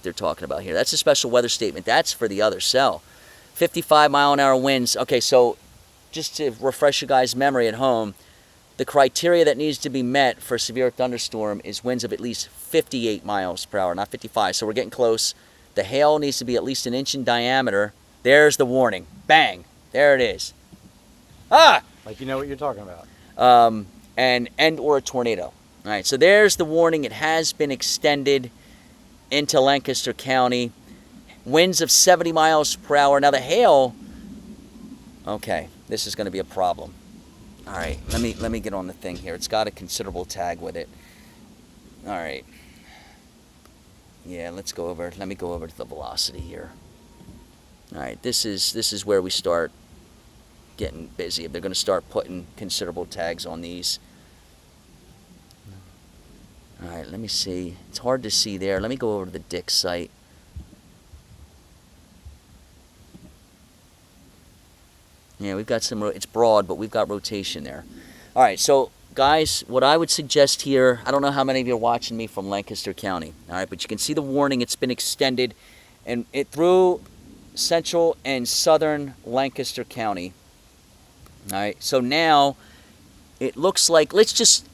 they're talking about here. That's a special weather statement. That's for the other cell. 55-mile-an-hour winds. Okay, so just to refresh you guys' memory at home, the criteria that needs to be met for a severe thunderstorm is winds of at least 58 miles per hour, not 55. So we're getting close. The hail needs to be at least an inch in diameter. There's the warning. Bang. There it is. Ah! Like you know what you're talking about. And or a tornado. All right, so there's the warning. It has been extended into Lancaster County. Winds of 70 miles per hour. Now the hail, okay, this is going to be a problem. All right, let me get on the thing here. It's got a considerable tag with it. All right. Yeah, let me go over to the velocity here. All right, this is where we start getting busy. They're going to start putting considerable tags on these. All right, let me see. It's hard to see there. Let me go over to the Dick site. Yeah, we've got some, it's broad, but we've got rotation there. All right, so guys, what I would suggest here, I don't know how many of you are watching me from Lancaster County, all right, but you can see the warning, it's been extended, and it through central and southern Lancaster County. All right, so now it looks like, let's just,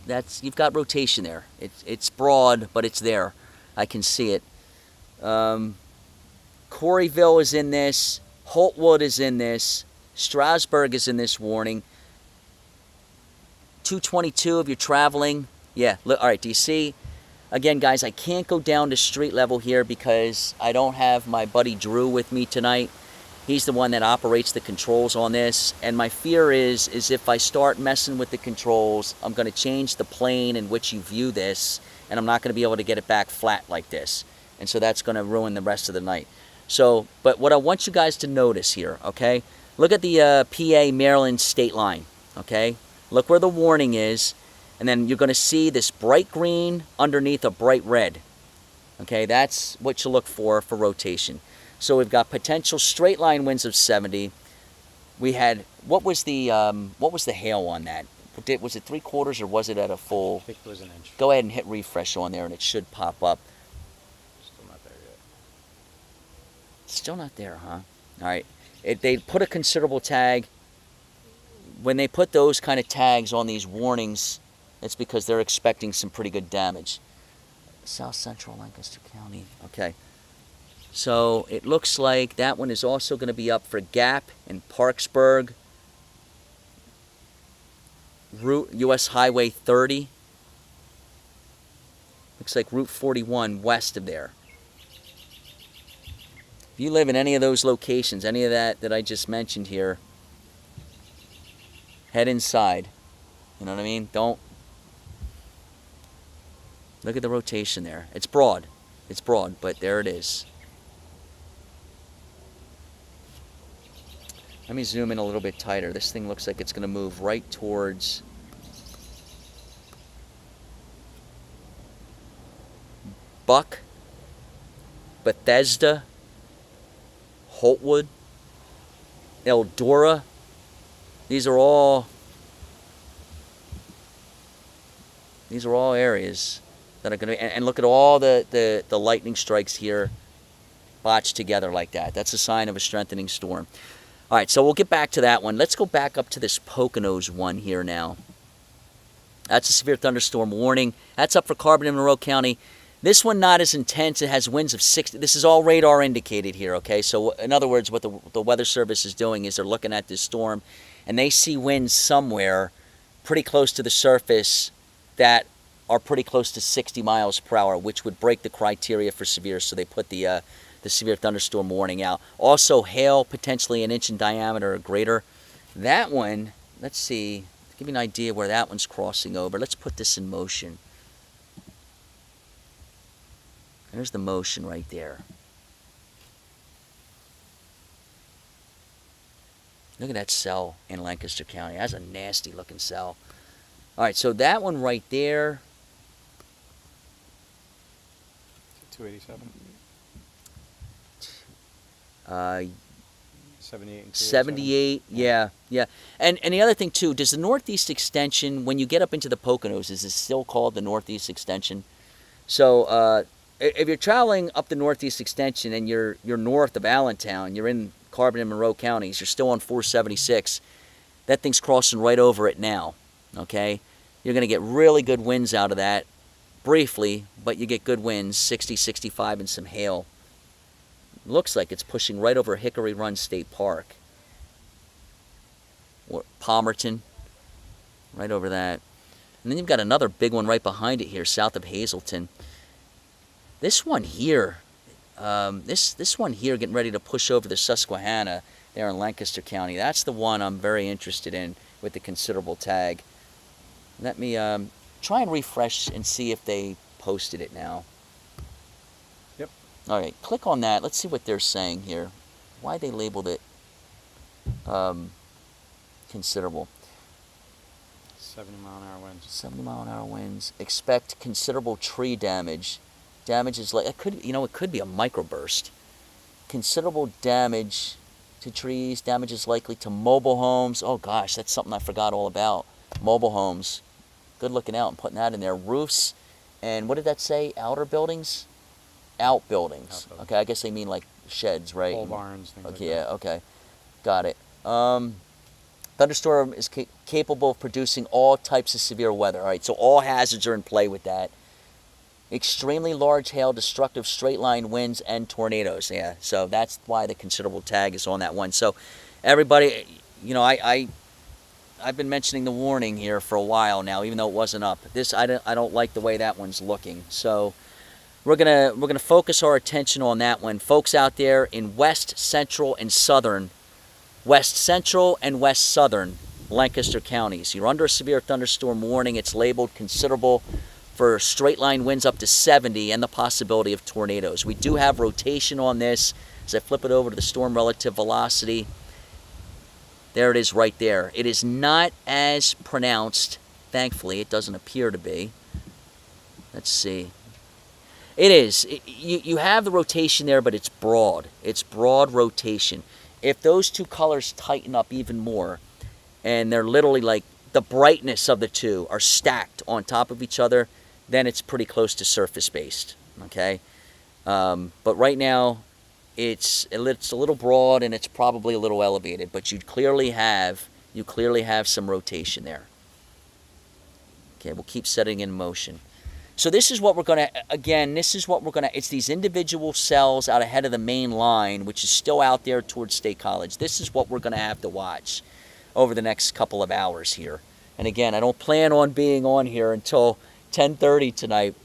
that's you've got rotation there. It's broad, but it's there. I can see it. Coreyville is in this. Holtwood is in this. Strasburg is in this warning. 222 if you're traveling. Yeah, look, all right, do you see? Again, guys, I can't go down to street level here because I don't have my buddy Drew with me tonight. He's the one that operates the controls on this. And my fear is if I start messing with the controls, I'm going to change the plane in which you view this, and I'm not going to be able to get it back flat like this. And so that's going to ruin the rest of the night. So, but what I want you guys to notice here, okay? Look at the PA Maryland state line, okay? Look where the warning is, and then you're going to see this bright green underneath a bright red. Okay, that's what you look for rotation. So we've got potential straight line winds of 70. We had, what was the hail on that? Was it 3/4 or was it at a full? I think it was an inch. Go ahead and hit refresh on there and it should pop up. Still not there yet. Still not there, huh? All right. They put a considerable tag. When they put those kind of tags on these warnings, it's because they're expecting some pretty good damage. South Central Lancaster County. Okay. So it looks like that one is also going to be up for Gap and Parksburg. Route US Highway 30. Looks like Route 41 west of there. If you live in any of those locations, any of that I just mentioned here, head inside. You know what I mean? Don't. Look at the rotation there. It's broad. It's broad, but there it is. Let me zoom in a little bit tighter. This thing looks like it's going to move right towards Buck, Bethesda, Holtwood, Eldora. These are all areas that are going to, and look at all the lightning strikes here botched together like that. That's a sign of a strengthening storm. All right, so we'll get back to that one. Let's go back up to this Poconos one here now. That's a severe thunderstorm warning. That's up for Carbon and Monroe County. This one not as intense. It has winds of 60. This is all radar indicated here, okay? So in other words, what the Weather Service is doing is they're looking at this storm, and they see winds somewhere pretty close to the surface that are pretty close to 60 miles per hour, which would break the criteria for severe. So they put the severe thunderstorm warning out. Also, hail potentially an inch in diameter or greater. That one, let's see, to give you an idea where that one's crossing over. Let's put this in motion. There's the motion right there. Look at that cell in Lancaster County. That's a nasty looking cell. All right, so that one right there. 287. 78 and 78, yeah. And the other thing too, does the Northeast Extension, when you get up into the Poconos, is it still called the Northeast Extension? So if you're traveling up the Northeast Extension and you're north of Allentown, you're in Carbon and Monroe counties, you're still on 476, that thing's crossing right over it now, okay? You're going to get really good winds out of that briefly, but you get good winds, 60, 65, and some hail. Looks like it's pushing right over Hickory Run State Park. Or Palmerton, right over that. And then you've got another big one right behind it here, south of Hazleton. This one here, this one here getting ready to push over the Susquehanna there in Lancaster County. That's the one I'm very interested in with the considerable tag. Let me try and refresh and see if they posted it now. Yep. All right, click on that. Let's see what they're saying here. Why they labeled it considerable. 70 mile an hour winds. 70 mile an hour winds. Expect considerable tree damage. Damage is like, it could be a microburst. Considerable damage to trees. Damage is likely to mobile homes. Oh gosh, that's something I forgot all about. Mobile homes. Good looking out and putting that in there. Roofs, and what did that say? Outer buildings? Outbuildings. Outbuildings. Okay, I guess they mean like sheds, right? Pole barns, things like Okay, that. yeah, okay. Got it. Thunderstorm is capable of producing all types of severe weather. All right, so all hazards are in play with that. Extremely large hail, destructive straight line winds, and tornadoes. Yeah, so that's why the considerable tag is on that one. So everybody, you know, I've been mentioning the warning here for a while now, even though it wasn't up. This I don't like the way that one's looking. So we're gonna focus our attention on that one, folks out there in west central and southern Lancaster counties. You're under a severe thunderstorm warning. It's labeled considerable for straight line winds up to 70 and the possibility of tornadoes. We do have rotation on this. As I flip it over to the storm relative velocity, there it is right there. It is not as pronounced, thankfully. It doesn't appear to be. Let's see. It is. You have the rotation there, but it's broad. It's broad rotation. If those two colors tighten up even more, and they're literally like the brightness of the two are stacked on top of each other, then it's pretty close to surface-based, okay? But right now, it's a little broad and it's probably a little elevated, but you clearly have some rotation there. Okay, we'll keep setting in motion. So this is what we're going to, it's these individual cells out ahead of the main line, which is still out there towards State College. This is what we're going to have to watch over the next couple of hours here. And again, I don't plan on being on here until 10:30 tonight.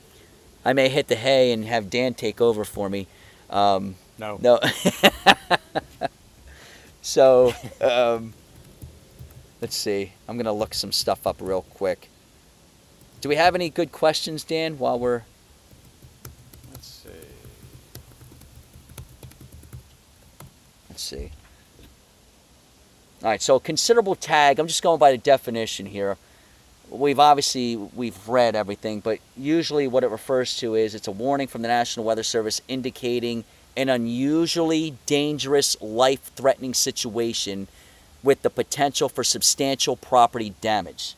I may hit the hay and have Dan take over for me. No. So, let's see. I'm going to look some stuff up real quick. Do we have any good questions, Dan, while we're... Let's see. Let's see. All right, so considerable tag. I'm just going by the definition here. We've read everything, but usually what it refers to is it's a warning from the National Weather Service indicating an unusually dangerous, life-threatening situation with the potential for substantial property damage.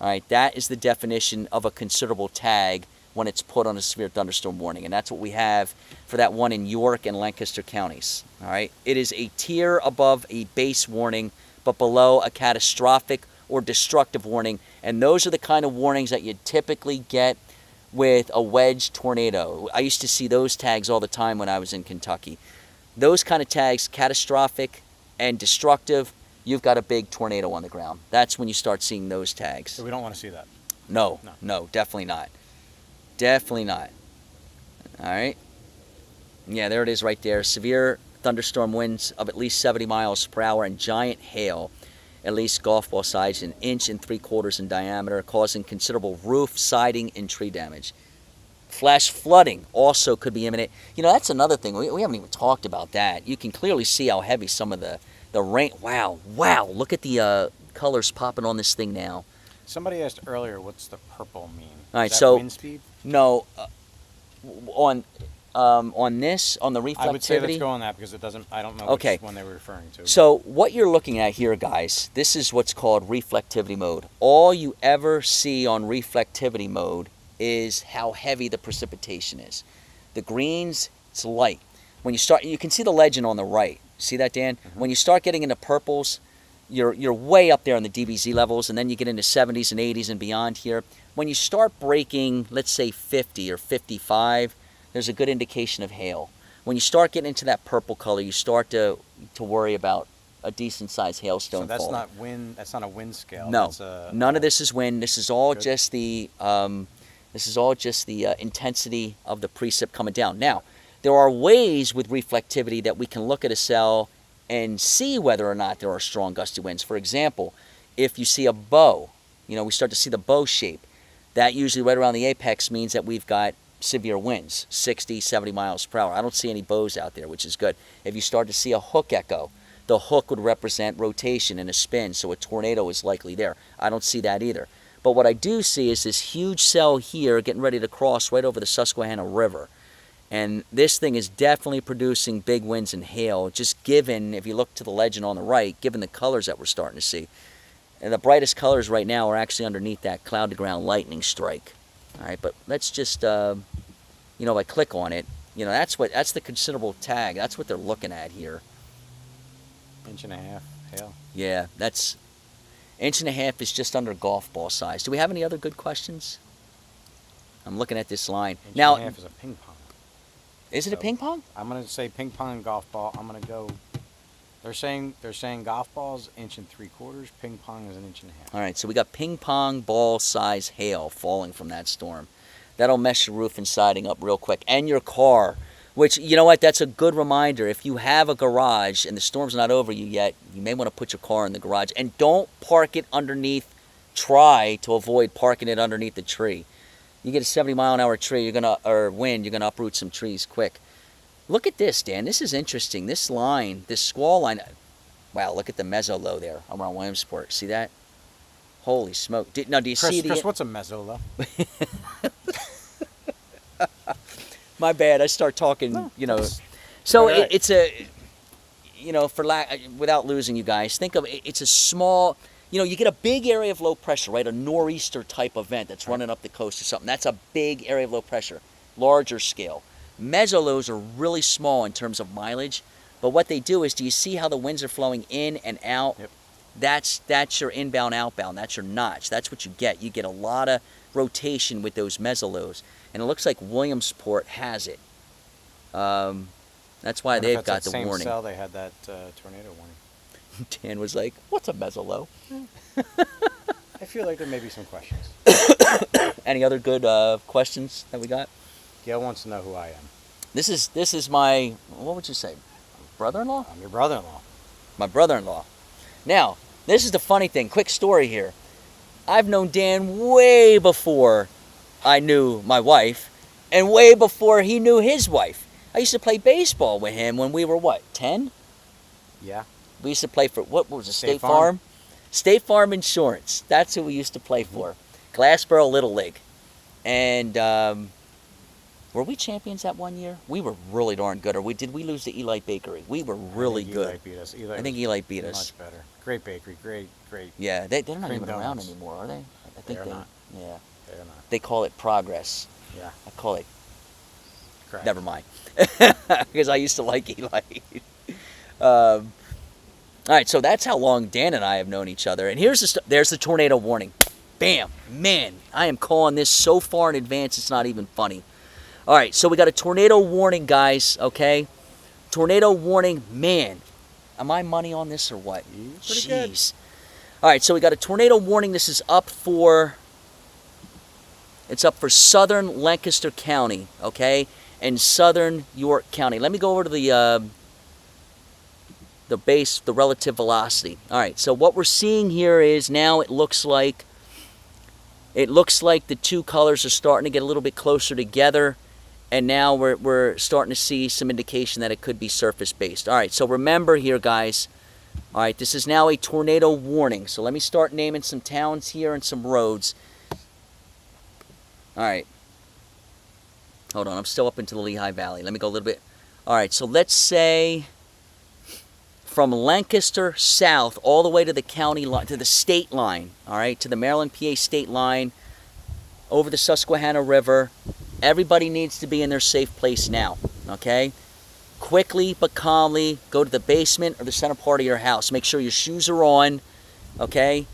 All right, that is the definition of a considerable tag when it's put on a severe thunderstorm warning, and that's what we have for that one in York and Lancaster counties. All right, it is a tier above a base warning, but below a catastrophic or destructive warning, and those are the kind of warnings that you typically get with a wedge tornado. I used to see those tags all the time when I was in Kentucky. Those kind of tags, catastrophic and destructive, you've got a big tornado on the ground. That's when you start seeing those tags. So we don't want to see that. No, definitely not. Definitely not. All right. Yeah, there it is right there. Severe thunderstorm winds of at least 70 miles per hour and giant hail, at least golf ball size, 1 3/4 inches in diameter, causing considerable roof, siding, and tree damage. Flash flooding also could be imminent. You know, that's another thing. We haven't even talked about that. You can clearly see how heavy some of the rain. Wow. Look at the colors popping on this thing now. Somebody asked earlier, what's the purple mean? All right, Is that so wind speed? No, on the reflectivity. I would say let's go on that because it doesn't. I don't know which one they were referring to. So what you're looking at here, guys, this is what's called reflectivity mode. All you ever see on reflectivity mode is how heavy the precipitation is. The greens, it's light. When you start, you can see the legend on the right. See that, Dan? Mm-hmm. When you start getting into purples, you're way up there in the DBZ levels, and then you get into 70s and 80s and beyond here. When you start breaking, let's say 50 or 55, there's a good indication of hail. When you start getting into that purple color, you start to worry about a decent sized hailstone. So that's falling. not wind. That's not a wind scale. No, that's none of this is wind. This is all good. just the intensity of the precip coming down. Now, there are ways with reflectivity that we can look at a cell and see whether or not there are strong gusty winds. For example, if you see a bow, we start to see the bow shape. That usually right around the apex means that we've got severe winds, 60, 70 miles per hour. I don't see any bows out there, which is good. If you start to see a hook echo, the hook would represent rotation and a spin, so a tornado is likely there. I don't see that either. But what I do see is this huge cell here getting ready to cross right over the Susquehanna River. And this thing is definitely producing big winds and hail, just given, if you look to the legend on the right, given the colors that we're starting to see. And the brightest colors right now are actually underneath that cloud-to-ground lightning strike. All right, but let's just, if I click on it, that's the considerable tag. That's what they're looking at here. 1.5 inch hail. Yeah, that's 1.5 inches is just under golf ball size. Do we have any other good questions? I'm looking at this line. 1.5 Now, inches is a ping pong. is it a So, ping pong? I'm gonna say ping pong and golf ball. I'm gonna go. They're saying golf ball's 1.75 inches. Ping pong is 1.5 inches. All right, so we got ping pong ball size hail falling from that storm. That'll mess your roof and siding up real quick, and your car. Which, you know what, that's a good reminder. If you have a garage and the storm's not over you yet, you may want to put your car in the garage. And don't park it underneath, try to avoid parking it underneath the tree. You get a 70-mile-an-hour tree, wind, you're gonna uproot some trees quick. Look at this, Dan. This is interesting. This line, this squall line. Wow, look at the mezzo low there around Williamsport. See that? Holy smoke! Do you see the? Chris, what's a mezzo low? My bad. I start talking. No, So all right. it's a, without losing you guys, think of it's a small. You get a big area of low pressure, right? A nor'easter type event that's running up the coast or something. That's a big area of low pressure, larger scale. Mezzolows are really small in terms of mileage, but what they do is, do you see how the winds are flowing in and out? Yep. That's your inbound, outbound. That's your notch. That's what you get. You get a lot of rotation with those mezzolows, and it looks like Williamsport has it. That's why they've got the same warning. cell they had that tornado warning. Dan was like, "What's a mezzolo?" I feel like there may be some questions. Any other good questions that we got? Gail wants to know who I am. This is my, what would you say, brother-in-law? I'm your brother-in-law. My brother-in-law. Now, this is the funny thing. Quick story here. I've known Dan way before I knew my wife, and way before he knew his wife. I used to play baseball with him when we were, 10? Yeah. We used to play for, what was it, State State Farm? State Farm Insurance. That's who we used to play for. Glassboro Little League. And were we champions that one year? We were really darn good. Or did we lose to Eli Bakery? We were really good. Eli beat us. I think Eli beat us. Much better. Great bakery. Great. Yeah, they're not Cream even around donuts. anymore, are they? I think They're not. Yeah. They're not. They call it Progress. Yeah. I call it, Correct. never mind. Because I used to like Eli. All right, so that's how long Dan and I have known each other. And there's the tornado warning. Bam. Man, I am calling this so far in advance it's not even funny. All right, so we got a tornado warning, guys, okay? Tornado warning. Man, am I money on this or what? Pretty good. Jeez. All right, so we got a tornado warning. This is up for southern Lancaster County, okay, and southern York County. Let me go over to the relative velocity. All right, so what we're seeing here is now it looks like the two colors are starting to get a little bit closer together, and now we're starting to see some indication that it could be surface based. All right, so remember here, guys. All right, this is now a tornado warning. So let me start naming some towns here and some roads. All right. Hold on, I'm still up into the Lehigh Valley. Let me go a little bit. All right, so let's say from Lancaster south all the way to the county line, to the state line, all right, to the Maryland-PA state line, over the Susquehanna River. Everybody needs to be in their safe place now, okay? Quickly but calmly go to the basement or the center part of your house. Make sure your shoes are on, okay?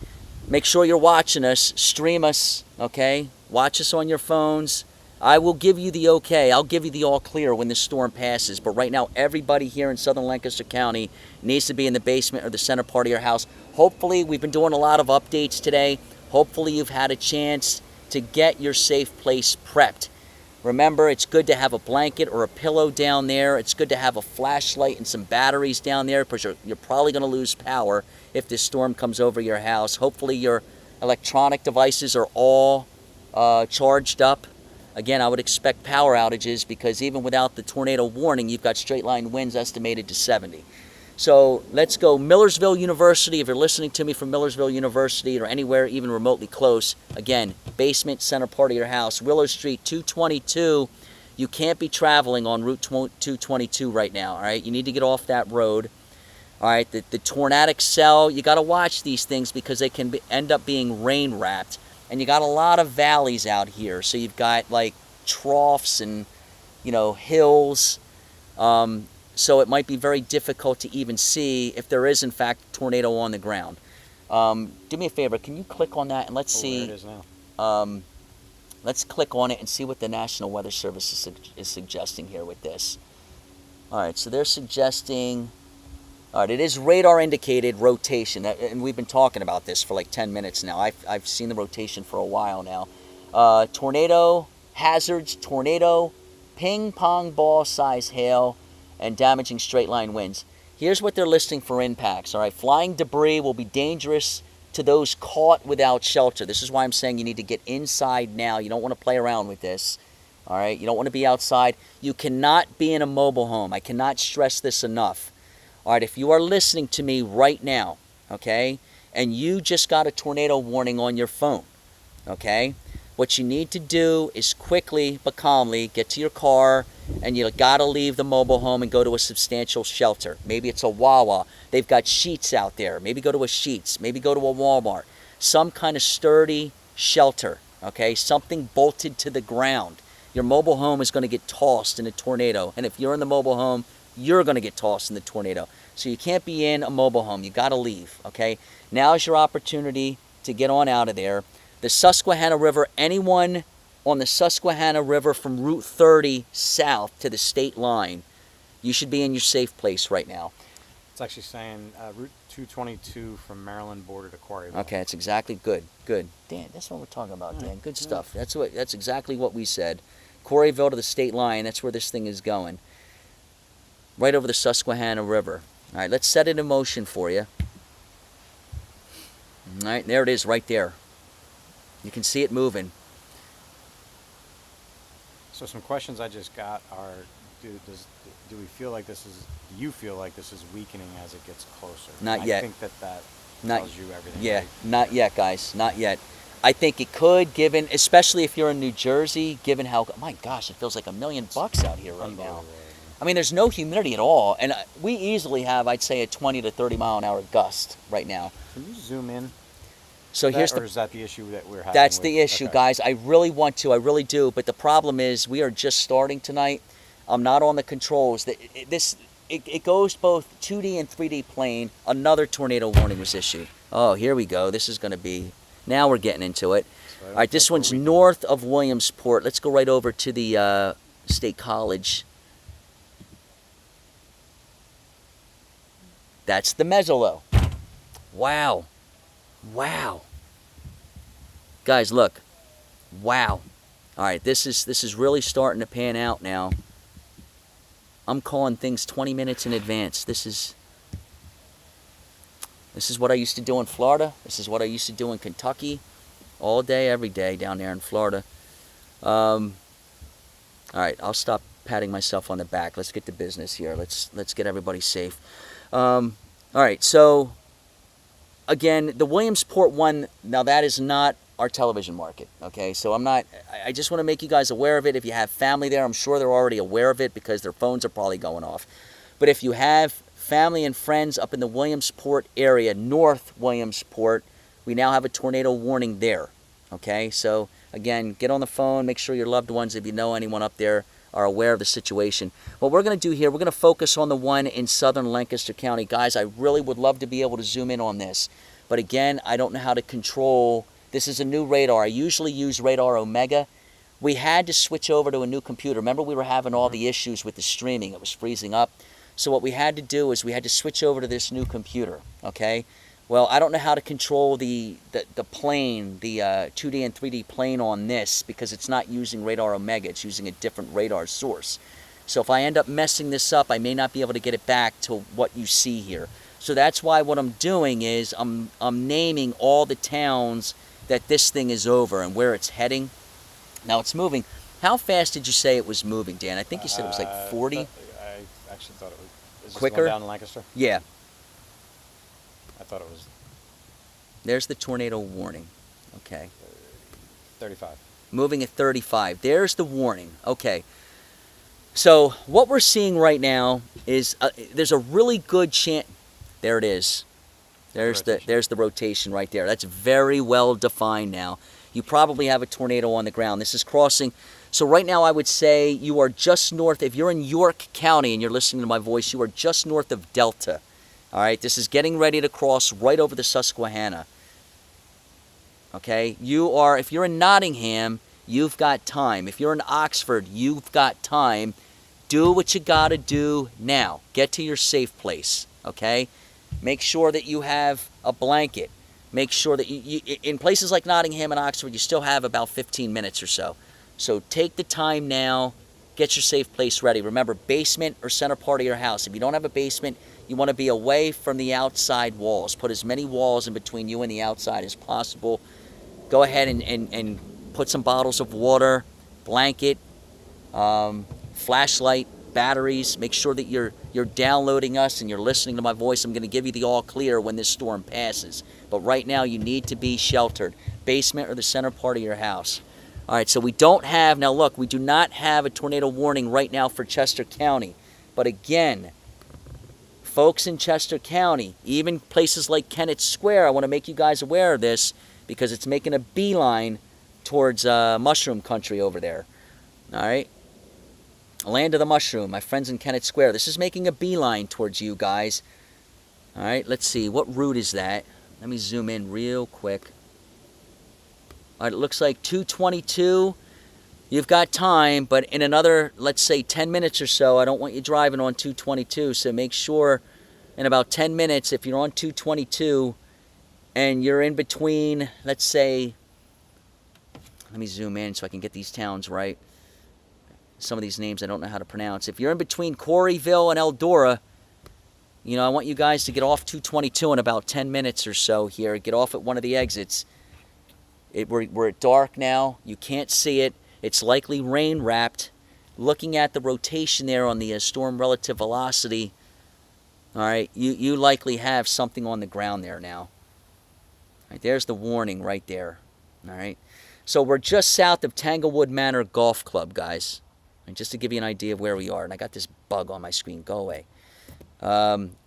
Make sure you're watching us. Stream us, okay? Watch us on your phones. I will give you the okay. I'll give you the all clear when this storm passes. But right now, everybody here in southern Lancaster County needs to be in the basement or the center part of your house. Hopefully, we've been doing a lot of updates today. Hopefully, you've had a chance to get your safe place prepped. Remember, it's good to have a blanket or a pillow down there. It's good to have a flashlight and some batteries down there because you're probably going to lose power if this storm comes over your house. Hopefully, your electronic devices are all charged up. Again, I would expect power outages because even without the tornado warning, you've got straight line winds estimated to 70. So let's go Millersville University. If you're listening to me from Millersville University or anywhere even remotely close, again, basement, center part of your house. Willow Street 222 You can't be traveling on Route 222 right now, all right? You need to get off that road. All right, the tornadic cell, you got to watch these things because they can end up being rain wrapped. And you got a lot of valleys out here. So you've got like troughs and, hills. So it might be very difficult to even see if there is, in fact, a tornado on the ground. Do me a favor. Can you click on that and let's see. There it is now. Let's click on it and see what the National Weather Service is suggesting here with this. All right, so they're suggesting... All right, it is radar indicated rotation, and we've been talking about this for like 10 minutes now. I've seen the rotation for a while now. Tornado hazards, tornado, ping pong ball size hail, and damaging straight line winds. Here's what they're listing for impacts. All right, flying debris will be dangerous to those caught without shelter. This is why I'm saying you need to get inside now. You don't want to play around with this. All right, you don't want to be outside. You cannot be in a mobile home. I cannot stress this enough. All right, if you are listening to me right now, okay, and you just got a tornado warning on your phone, okay, what you need to do is quickly but calmly get to your car, and you got to leave the mobile home and go to a substantial shelter. Maybe it's a Wawa. They've got sheets out there. Maybe go to a Sheets. Maybe go to a Walmart. Some kind of sturdy shelter, okay, something bolted to the ground. Your mobile home is going to get tossed in a tornado, and if you're in the mobile home, you're going to get tossed in the tornado. So you can't be in a mobile home. You got to leave, okay? Now's your opportunity to get on out of there. The Susquehanna River, anyone on the Susquehanna River from Route 30 south to the state line, you should be in your safe place right now. It's actually saying Route 222 from Maryland border to Quarryville. Okay, that's exactly good. Good. Dan, that's what we're talking about, Dan. Good stuff. That's exactly what we said. Quarryville to the state line, that's where this thing is going. Right over the Susquehanna River. All right, let's set it in motion for you. All right, there it is right there. You can see it moving. So some questions I just got are, do you feel like this is weakening as it gets closer? Not yet. I think that Not, tells you everything. yeah, right? not yet, guys. Not yet. I think it could, given, especially if you're in New Jersey, given how, my gosh, it feels like $1 million out here right now. Unbelievable. I mean, there's no humidity at all, and we easily have, I'd say, a 20 to 30 mile an hour gust right now. Can you zoom in? So here's Or is that the issue that we're having? That's the issue, okay. guys. I really want to, I really do, but the problem is we are just starting tonight. I'm not on the controls. It goes both 2D and 3D plane. Another tornado warning was issued. Oh, here we go. This is going to be, now we're getting into it. So All right, this one's north of Williamsport. Let's go right over to the State College. That's the mezzolo. Wow. Wow. Guys, look. Wow. All right, this is really starting to pan out now. I'm calling things 20 minutes in advance. This is what I used to do in Florida. This is what I used to do in Kentucky. All day, every day down there in Florida. All right, I'll stop patting myself on the back. Let's get to business here. Let's get everybody safe. All right, so again, the Williamsport one, now that is not our television market, okay? So I just want to make you guys aware of it. If you have family there, I'm sure they're already aware of it because their phones are probably going off. But if you have family and friends up in the Williamsport area, North Williamsport, we now have a tornado warning there, okay? So again, get on the phone, make sure your loved ones, if you know anyone up there, are aware of the situation. What we're going to do here, we're going to focus on the one in southern Lancaster County. Guys, I really would love to be able to zoom in on this. But again, I don't know how to control. This is a new radar. I usually use Radar Omega. We had to switch over to a new computer. Remember we were having all the issues with the streaming. It was freezing up. So what we had to do is we had to switch over to this new computer, okay? Well, I don't know how to control the plane, the 2D and 3D plane on this because it's not using Radar Omega. It's using a different radar source. So if I end up messing this up, I may not be able to get it back to what you see here. So that's why what I'm doing is I'm naming all the towns that this thing is over and where it's heading. Now it's moving. How fast did you say it was moving, Dan? I think you said it was like 40? I actually thought it was. Is this Quicker? the one down in Lancaster? Yeah. I thought it was There's the tornado warning. Okay. 35. Moving at 35. There's the warning. Okay. So what we're seeing right now is there's a really good chance. There it is. There's the rotation right there. That's very well defined now. You probably have a tornado on the ground. This is crossing. So right now I would say you are just north. If you're in York County and you're listening to my voice, you are just north of Delta. All right, this is getting ready to cross right over the Susquehanna. Okay, if you're in Nottingham, you've got time. If you're in Oxford, you've got time. Do what you got to do now. Get to your safe place, okay? Make sure that you have a blanket. Make sure that in places like Nottingham and Oxford, you still have about 15 minutes or so. So take the time now. Get your safe place ready. Remember, basement or center part of your house. If you don't have a basement, you want to be away from the outside walls. Put as many walls in between you and the outside as possible. Go ahead and put some bottles of water, blanket, flashlight, batteries. Make sure that you're downloading us and you're listening to my voice. I'm going to give you the all clear when this storm passes. But right now you need to be sheltered. Basement or the center part of your house. All right, so we don't have, now look, we do not have a tornado warning right now for Chester County. But again, folks in Chester County, even places like Kennett Square, I want to make you guys aware of this because it's making a beeline towards mushroom country over there. All right? Land of the mushroom, my friends in Kennett Square. This is making a beeline towards you guys. All right, let's see. What route is that? Let me zoom in real quick. All right, it looks like 222. You've got time, but in another, let's say, 10 minutes or so, I don't want you driving on 222. So make sure in about 10 minutes, if you're on 222 and you're in between, let's say, let me zoom in so I can get these towns right. Some of these names I don't know how to pronounce. If you're in between Coreyville and Eldora, I want you guys to get off 222 in about 10 minutes or so here. Get off at one of the exits. We're at dark now. You can't see it. It's likely rain wrapped. Looking at the rotation there on the storm relative velocity, all right, you likely have something on the ground there now. All right, there's the warning right there. All right. So we're just south of Tanglewood Manor Golf Club, guys. And just to give you an idea of where we are. And I got this bug on my screen. Go away.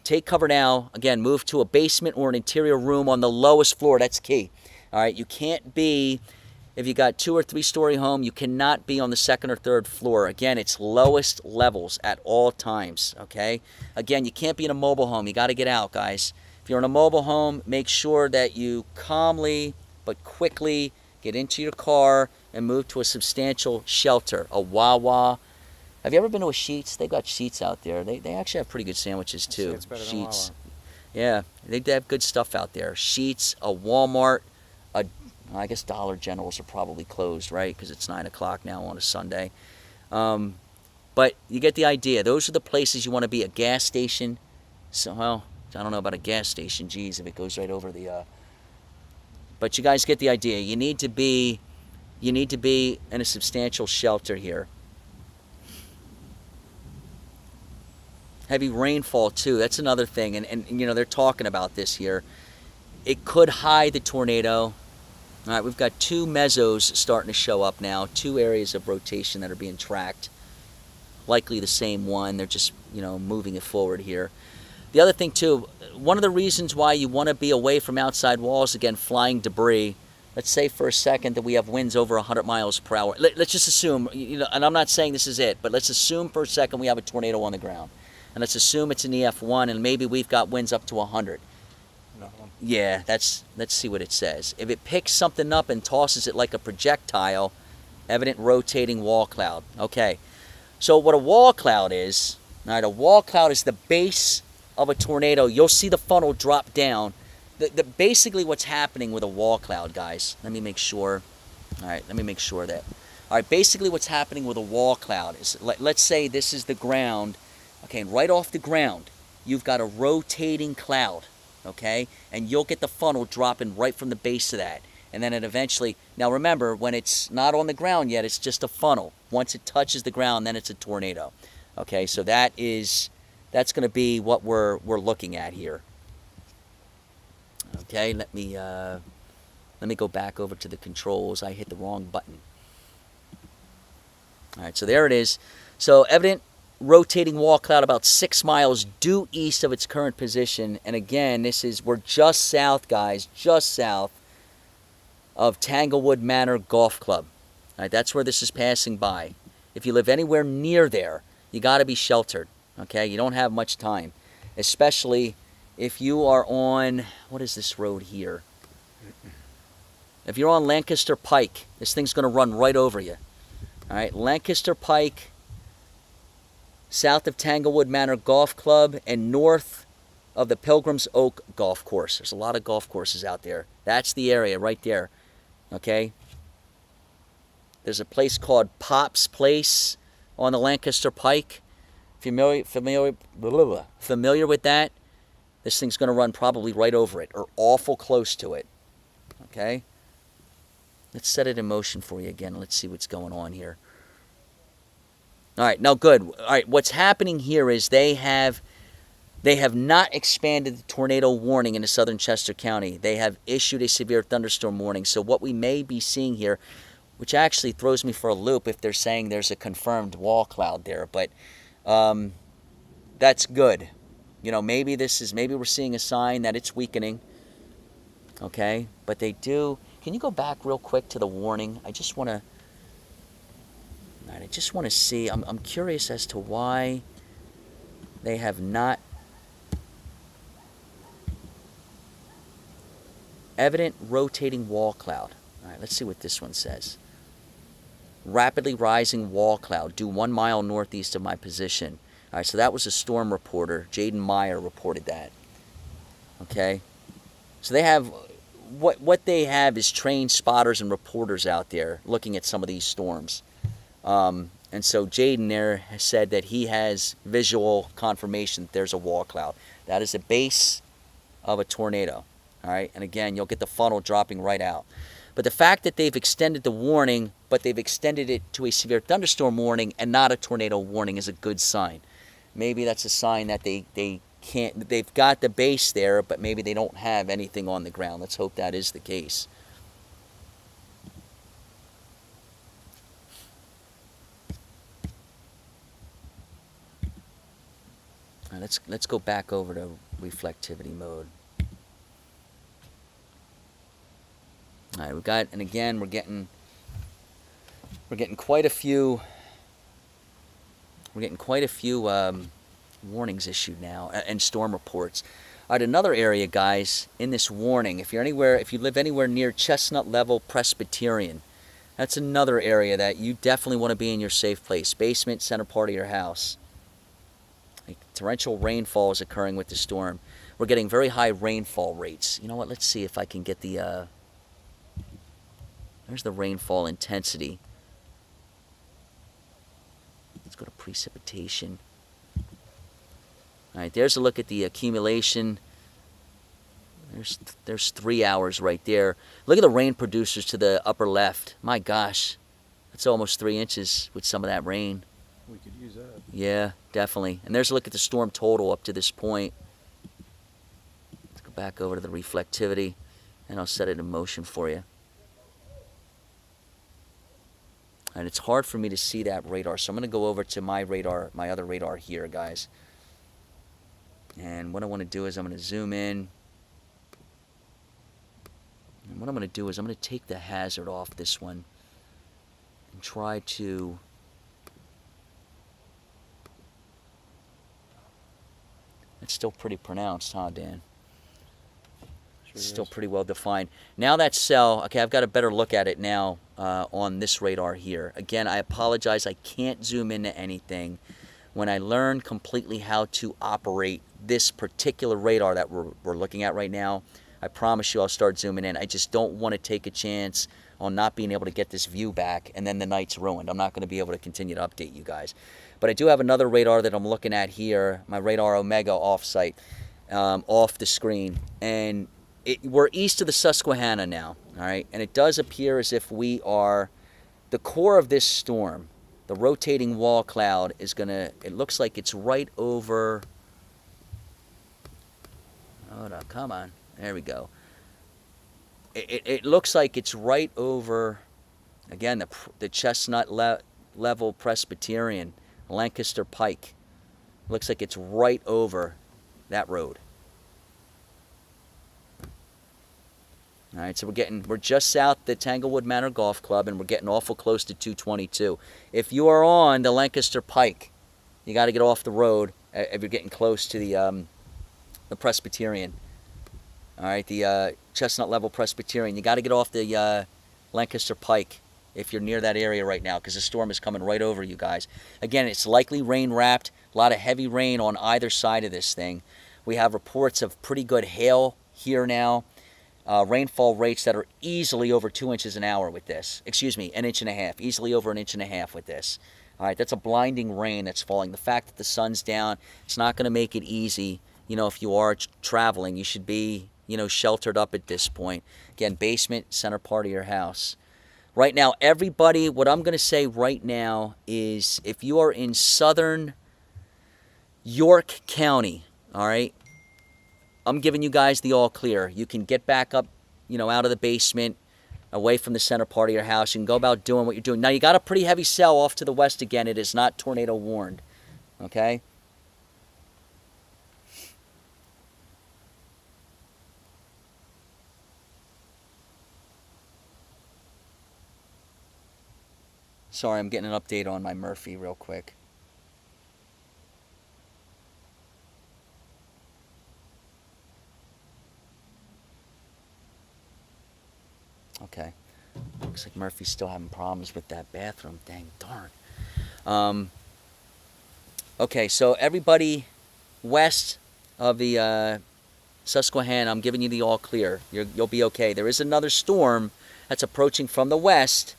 Take cover now. Again, move to a basement or an interior room on the lowest floor. That's key. All right, you can't be, if you got 2 or 3 story home, you cannot be on the 2nd or 3rd floor. Again, it's lowest levels at all times, okay? Again, you can't be in a mobile home. You got to get out, guys. If you're in a mobile home, make sure that you calmly but quickly get into your car and move to a substantial shelter, a Wawa. Have you ever been to a Sheetz? They got Sheetz out there. They actually have pretty good sandwiches too. It's better than Sheetz. Wawa. Yeah, they have good stuff out there. Sheetz, a Walmart, I guess Dollar Generals are probably closed, right? Because it's 9 o'clock now on a Sunday. But you get the idea. Those are the places you want to be. A gas station. So, well, I don't know about a gas station. Geez, if it goes right over the... But you guys get the idea. You need to be in a substantial shelter here. Heavy rainfall too. That's another thing. And they're talking about this here. It could hide the tornado. All right, we've got 2 mesos starting to show up now. 2 areas of rotation that are being tracked. Likely the same one. They're just, moving it forward here. The other thing too, one of the reasons why you want to be away from outside walls, again, flying debris. Let's say for a second that we have winds over 100 miles per hour. Let's just assume, and I'm not saying this is it, but let's assume for a second we have a tornado on the ground. And let's assume it's an EF1 and maybe we've got winds up to 100. Yeah, let's see what it says. If it picks something up and tosses it like a projectile, evident rotating wall cloud. Okay, so what a wall cloud is, all right, a wall cloud is the base of a tornado. You'll see the funnel drop down. Basically what's happening with a wall cloud, guys, let me make sure. All right, let me make sure that. All right, basically what's happening with a wall cloud is, let's say this is the ground. Okay, and right off the ground, you've got a rotating cloud. Okay, and you'll get the funnel dropping right from the base of that. And then it eventually, now remember, when it's not on the ground yet, it's just a funnel. Once it touches the ground, then it's a tornado. Okay, so that's going to be what we're looking at here. Okay, let me go back over to the controls. I hit the wrong button. All right, so there it is. So evident rotating wall cloud about 6 miles due east of its current position. And again, we're just south, guys, just south of Tanglewood Manor Golf Club. All right, that's where this is passing by. If you live anywhere near there, you got to be sheltered. Okay, you don't have much time, especially if you are on, what is this road here? If you're on Lancaster Pike, this thing's going to run right over you. All right, Lancaster Pike, south of Tanglewood Manor Golf Club, and north of the Pilgrim's Oak Golf Course. There's a lot of golf courses out there. That's the area right there. Okay? There's a place called Pop's Place on the Lancaster Pike. Familiar with that? This thing's going to run probably right over it or awful close to it. Okay? Let's set it in motion for you again. Let's see what's going on here. All right, now good. All right, what's happening here is they have not expanded the tornado warning into southern Chester County. They have issued a severe thunderstorm warning. So what we may be seeing here, which actually throws me for a loop if they're saying there's a confirmed wall cloud there, but that's good. You know, maybe we're seeing a sign that it's weakening. Okay, but they do. Can you go back real quick to the warning? I just want to see. I'm curious as to why they have not. Evident rotating wall cloud. All right, let's see what this one says. Rapidly rising wall cloud due 1 mile northeast of my position. All right, so that was a storm reporter. Jaden Meyer reported that. Okay, so they have what they have is trained spotters and reporters out there looking at some of these storms. And so Jaden there has said that he has visual confirmation that there's a wall cloud. That is the base of a tornado. All right, and again, you'll get the funnel dropping right out. But the fact that they've extended the warning, but they've extended it to a severe thunderstorm warning and not a tornado warning is a good sign. Maybe that's a sign that they've got the base there, but maybe they don't have anything on the ground. Let's hope that is the case. All right, let's go back over to reflectivity mode. All right, we're getting quite a few. We're getting quite a few warnings issued now and storm reports. All right, another area, guys, in this warning. If you live anywhere near Chestnut Level Presbyterian, that's another area that you definitely want to be in your safe place. Basement, center part of your house. Like, torrential rainfall is occurring with the storm. We're getting very high rainfall rates. You know what? Let's see if I can get the. There's the rainfall intensity. Let's go to precipitation. All right, there's a look at the accumulation. There's 3 hours right there. Look at the rain producers to the upper left. My gosh, that's almost 3 inches with some of that rain. We could use that. Yeah, definitely. And there's a look at the storm total up to this point. Let's go back over to the reflectivity, and I'll set it in motion for you. And it's hard for me to see that radar, so I'm going to go over to my radar, my other radar here, guys. And what I want to do is I'm going to zoom in. And what I'm going to do is I'm going to take the hazard off this one and try to it's still pretty pronounced, huh, Dan? It's still pretty well defined. Now that cell, okay, I've got a better look at it now on this radar here. Again, I apologize, I can't zoom into anything. When I learn completely how to operate this particular radar that we're looking at right now, I promise you I'll start zooming in. I just don't want to take a chance on not being able to get this view back and then the night's ruined. I'm not going to be able to continue to update you guys. But I do have another radar that I'm looking at here, my radar Omega offsite, off the screen. And we're east of the Susquehanna now, all right? And it does appear as if we are, the core of this storm, the rotating wall cloud is going to, it looks like it's right over, hold on, come on, there we go. It looks like it's right over, again, the Chestnut Level Presbyterian, Lancaster Pike. Looks like it's right over that road. All right, so we're just south the Tanglewood Manor Golf Club, and we're getting awful close to 222. If you are on the Lancaster Pike, you got to get off the road if you're getting close to the Presbyterian. All right, the Chestnut Level Presbyterian. You got to get off the Lancaster Pike if you're near that area right now, because the storm is coming right over you guys. Again, it's likely rain wrapped. A lot of heavy rain on either side of this thing. We have reports of pretty good hail here now. Rainfall rates that are easily over 2 inches an hour with this. Excuse me, an inch and a half. Easily over an inch and a half with this. All right, that's a blinding rain that's falling. The fact that the sun's down, it's not going to make it easy. You know, if you are traveling, you should be, you know, sheltered up at this point. Again, basement, center part of your house. Right now, everybody, what I'm going to say right now is if you are in southern York County, all right, I'm giving you guys the all clear. You can get back up, you know, out of the basement, away from the center part of your house. You can go about doing what you're doing. Now, you got a pretty heavy cell off to the west again. It is not tornado warned, okay? Sorry, I'm getting an update on my Murphy real quick. Okay. Looks like Murphy's still having problems with that bathroom. Dang darn. Okay, so everybody west of the Susquehanna, I'm giving you the all clear. You'll be okay. There is another storm that's approaching from the west,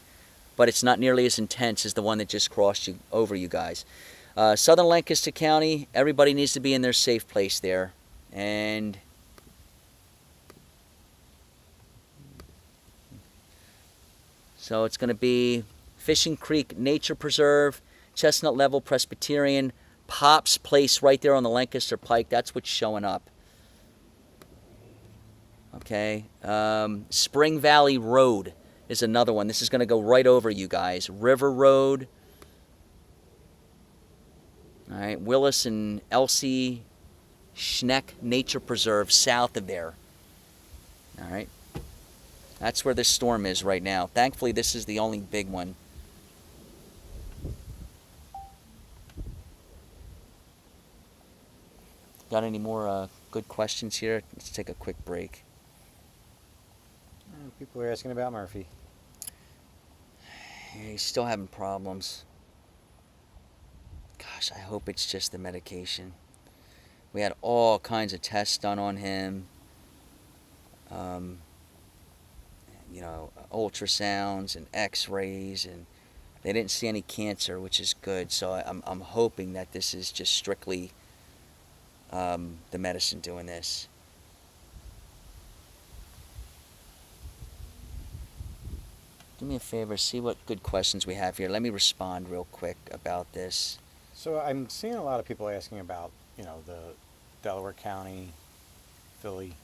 but it's not nearly as intense as the one that just crossed over you guys. Southern Lancaster County, everybody needs to be in their safe place there. And so it's going to be Fishing Creek Nature Preserve, Chestnut Level Presbyterian, Pop's Place right there on the Lancaster Pike. That's what's showing up. Okay. Spring Valley Road is another one. This is going to go right over you guys. River Road. All right. Willis and Elsie Schneck Nature Preserve south of there. All right. That's where this storm is right now. Thankfully, this is the only big one. Got any more good questions here? Let's take a quick break. People are asking about Murphy. He's still having problems. Gosh, I hope it's just the medication. We had all kinds of tests done on him. You know, ultrasounds and x-rays, and they didn't see any cancer, which is good. So I'm hoping that this is just strictly the medicine doing this. Do me a favor, see what good questions we have here. Let me respond real quick about this. So I'm seeing a lot of people asking about, you know, the Delaware County, Philly,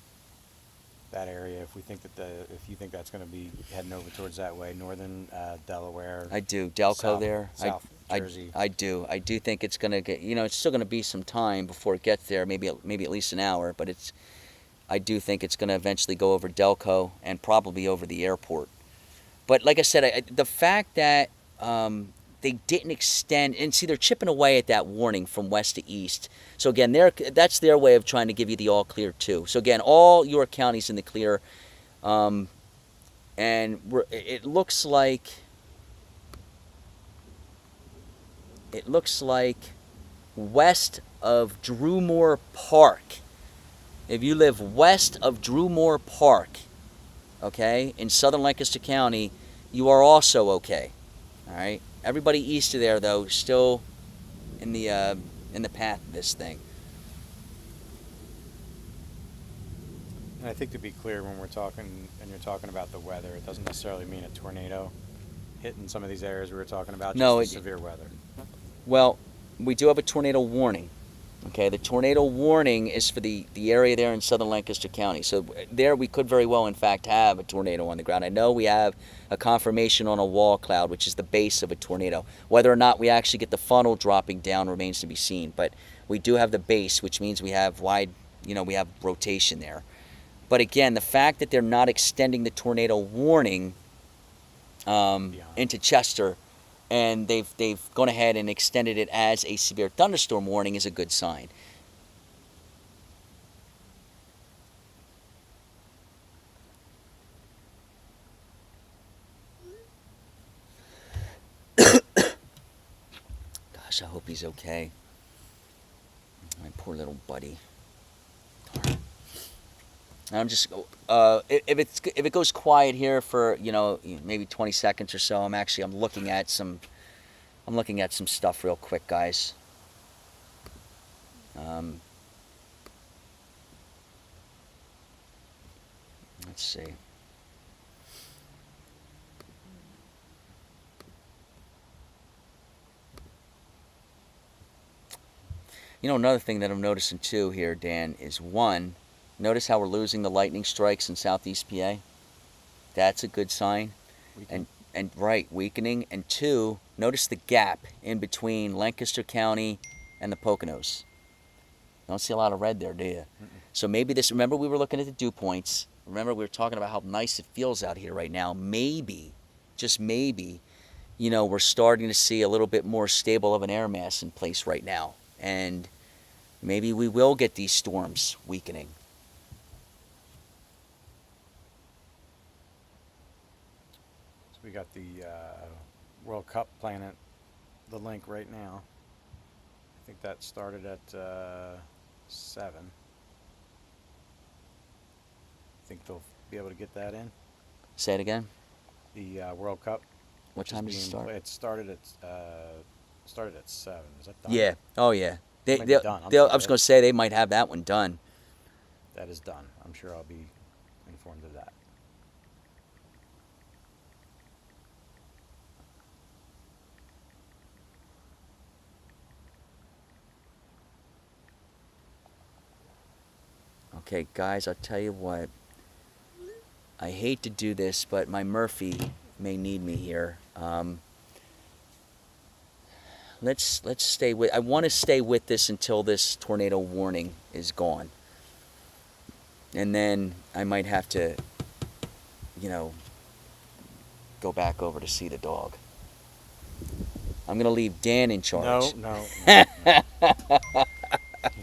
that area. If we think that if you think that's going to be heading over towards that way, northern Delaware. I do. Delco South, there. South Jersey. I do. I do think it's going to get, you know, it's still going to be some time before it gets there, maybe at least an hour, but I do think it's going to eventually go over Delco and probably over the airport. But like I said, the fact that they didn't extend, and see, they're chipping away at that warning from west to east. So again, that's their way of trying to give you the all clear too. So again, all your counties in the clear, and it looks like west of Drumore Park. If you live west of Drumore Park, okay, in southern Lancaster County, you are also okay. All right. Everybody east of there, though, still in the path of this thing. And I think to be clear, when we're talking and you're talking about the weather, it doesn't necessarily mean a tornado hitting some of these areas we were talking about. Just No, the severe weather. Well, we do have a tornado warning. Okay, the tornado warning is for the area there in southern Lancaster County. So there we could very well, in fact, have a tornado on the ground. I know we have a confirmation on a wall cloud, which is the base of a tornado. Whether or not we actually get the funnel dropping down remains to be seen. But we do have the base, which means we have wide, we have rotation there. But again, the fact that they're not extending the tornado warning into Chester, and they've gone ahead and extended it as a severe thunderstorm warning is a good sign. Gosh, I hope he's okay. My poor little buddy. Darn. I'm just if it goes quiet here for maybe 20 seconds or so, I'm looking at some stuff real quick, guys. Let's see. Another thing that I'm noticing too here, Dan, is one, notice how we're losing the lightning strikes in Southeast PA? That's a good sign. And right, weakening. And two, notice the gap in between Lancaster County and the Poconos. Don't see a lot of red there, do you? Mm-mm. So maybe remember we were looking at the dew points. Remember we were talking about how nice it feels out here right now. Maybe, just maybe, we're starting to see a little bit more stable of an air mass in place right now. And maybe we will get these storms weakening. So we got the World Cup playing at the link right now. I think that started at 7. Think they'll be able to get that in? Say it again. The World Cup. What time does it start? It started at 7. Is that done? Yeah. Oh yeah. It might be done. I was going to say they might have that one done. That is done. I'm sure I'll be informed of that. Okay, guys, I'll tell you what. I hate to do this, but my Murphy may need me here. Let's stay with. I want to stay with this until this tornado warning is gone, and then I might have to, go back over to see the dog. I'm gonna leave Dan in charge. No. You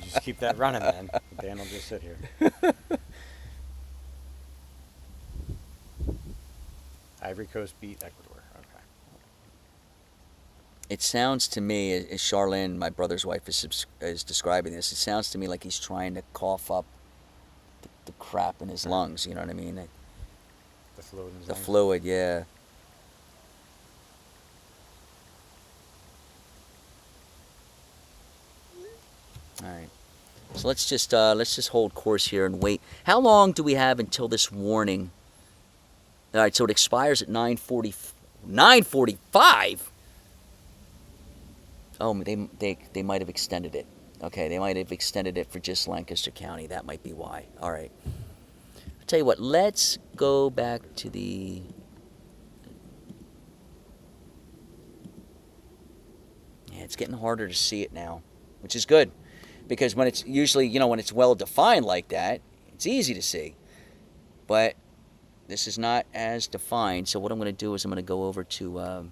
just keep that running, then. Dan will just sit here. Ivory Coast beat Ecuador. Okay. It sounds to me, as Charlene, my brother's wife, is describing this, it sounds to me like he's trying to cough up the crap in his lungs. You know what I mean? The fluid in his The lungs? fluid, yeah. All right. So let's just hold course here and wait. How long do we have until this warning? All right, so it expires at 9:45. Oh, they might have extended it. Okay, they might have extended it for just Lancaster County. That might be why. All right. I'll tell you what. Let's go back to the. Yeah, it's getting harder to see it now, which is good. Because when it's usually, when it's well defined like that, it's easy to see. But this is not as defined. So what I'm going to do is I'm going to go over to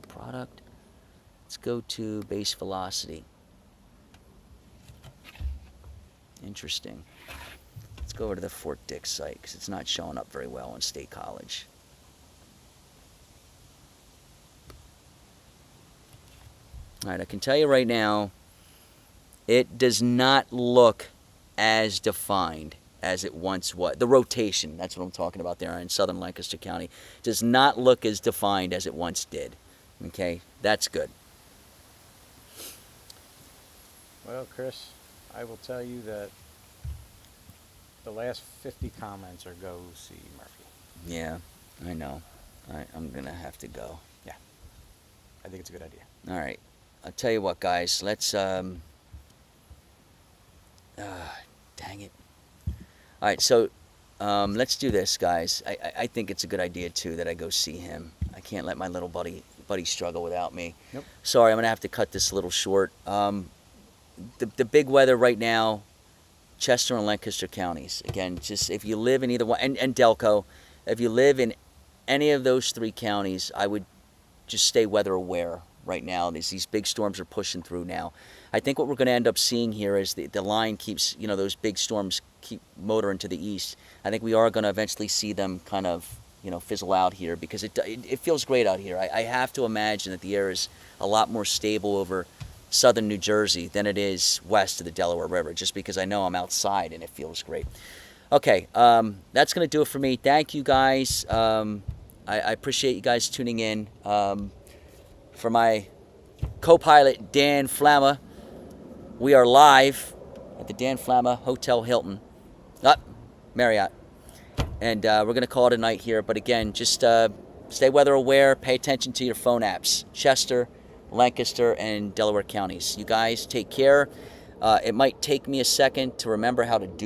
product. Let's go to base velocity. Interesting. Let's go over to the Fort Dix site because it's not showing up very well on State College. All right, I can tell you right now, it does not look as defined as it once was. The rotation, that's what I'm talking about there in southern Lancaster County, does not look as defined as it once did. Okay, that's good. Well, Chris, I will tell you that the last 50 comments are go see Murphy. Yeah, I know. I'm going to have to go. Yeah, I think it's a good idea. All right. I'll tell you what, guys. Let's. Dang it. All right, so let's do this, guys. I think it's a good idea too that I go see him. I can't let my little buddy struggle without me. Nope. Sorry, I'm gonna have to cut this a little short. The big weather right now, Chester and Lancaster counties. Again, just if you live in either one, and Delco, if you live in any of those three counties, I would just stay weather aware right now. These big storms are pushing through now. I think what we're going to end up seeing here is the line keeps, those big storms keep motoring to the east. I think we are going to eventually see them kind of, fizzle out here because it feels great out here. I have to imagine that the air is a lot more stable over southern New Jersey than it is west of the Delaware River, just because I know I'm outside and it feels great. Okay, that's going to do it for me. Thank you, guys. I appreciate you guys tuning in. For my co-pilot, Dan Flamma, we are live at the Dan Flamma Hotel Hilton, Marriott. And we're going to call it a night here. But again, just stay weather aware, pay attention to your phone apps. Chester, Lancaster, and Delaware counties. You guys take care. It might take me a second to remember how to do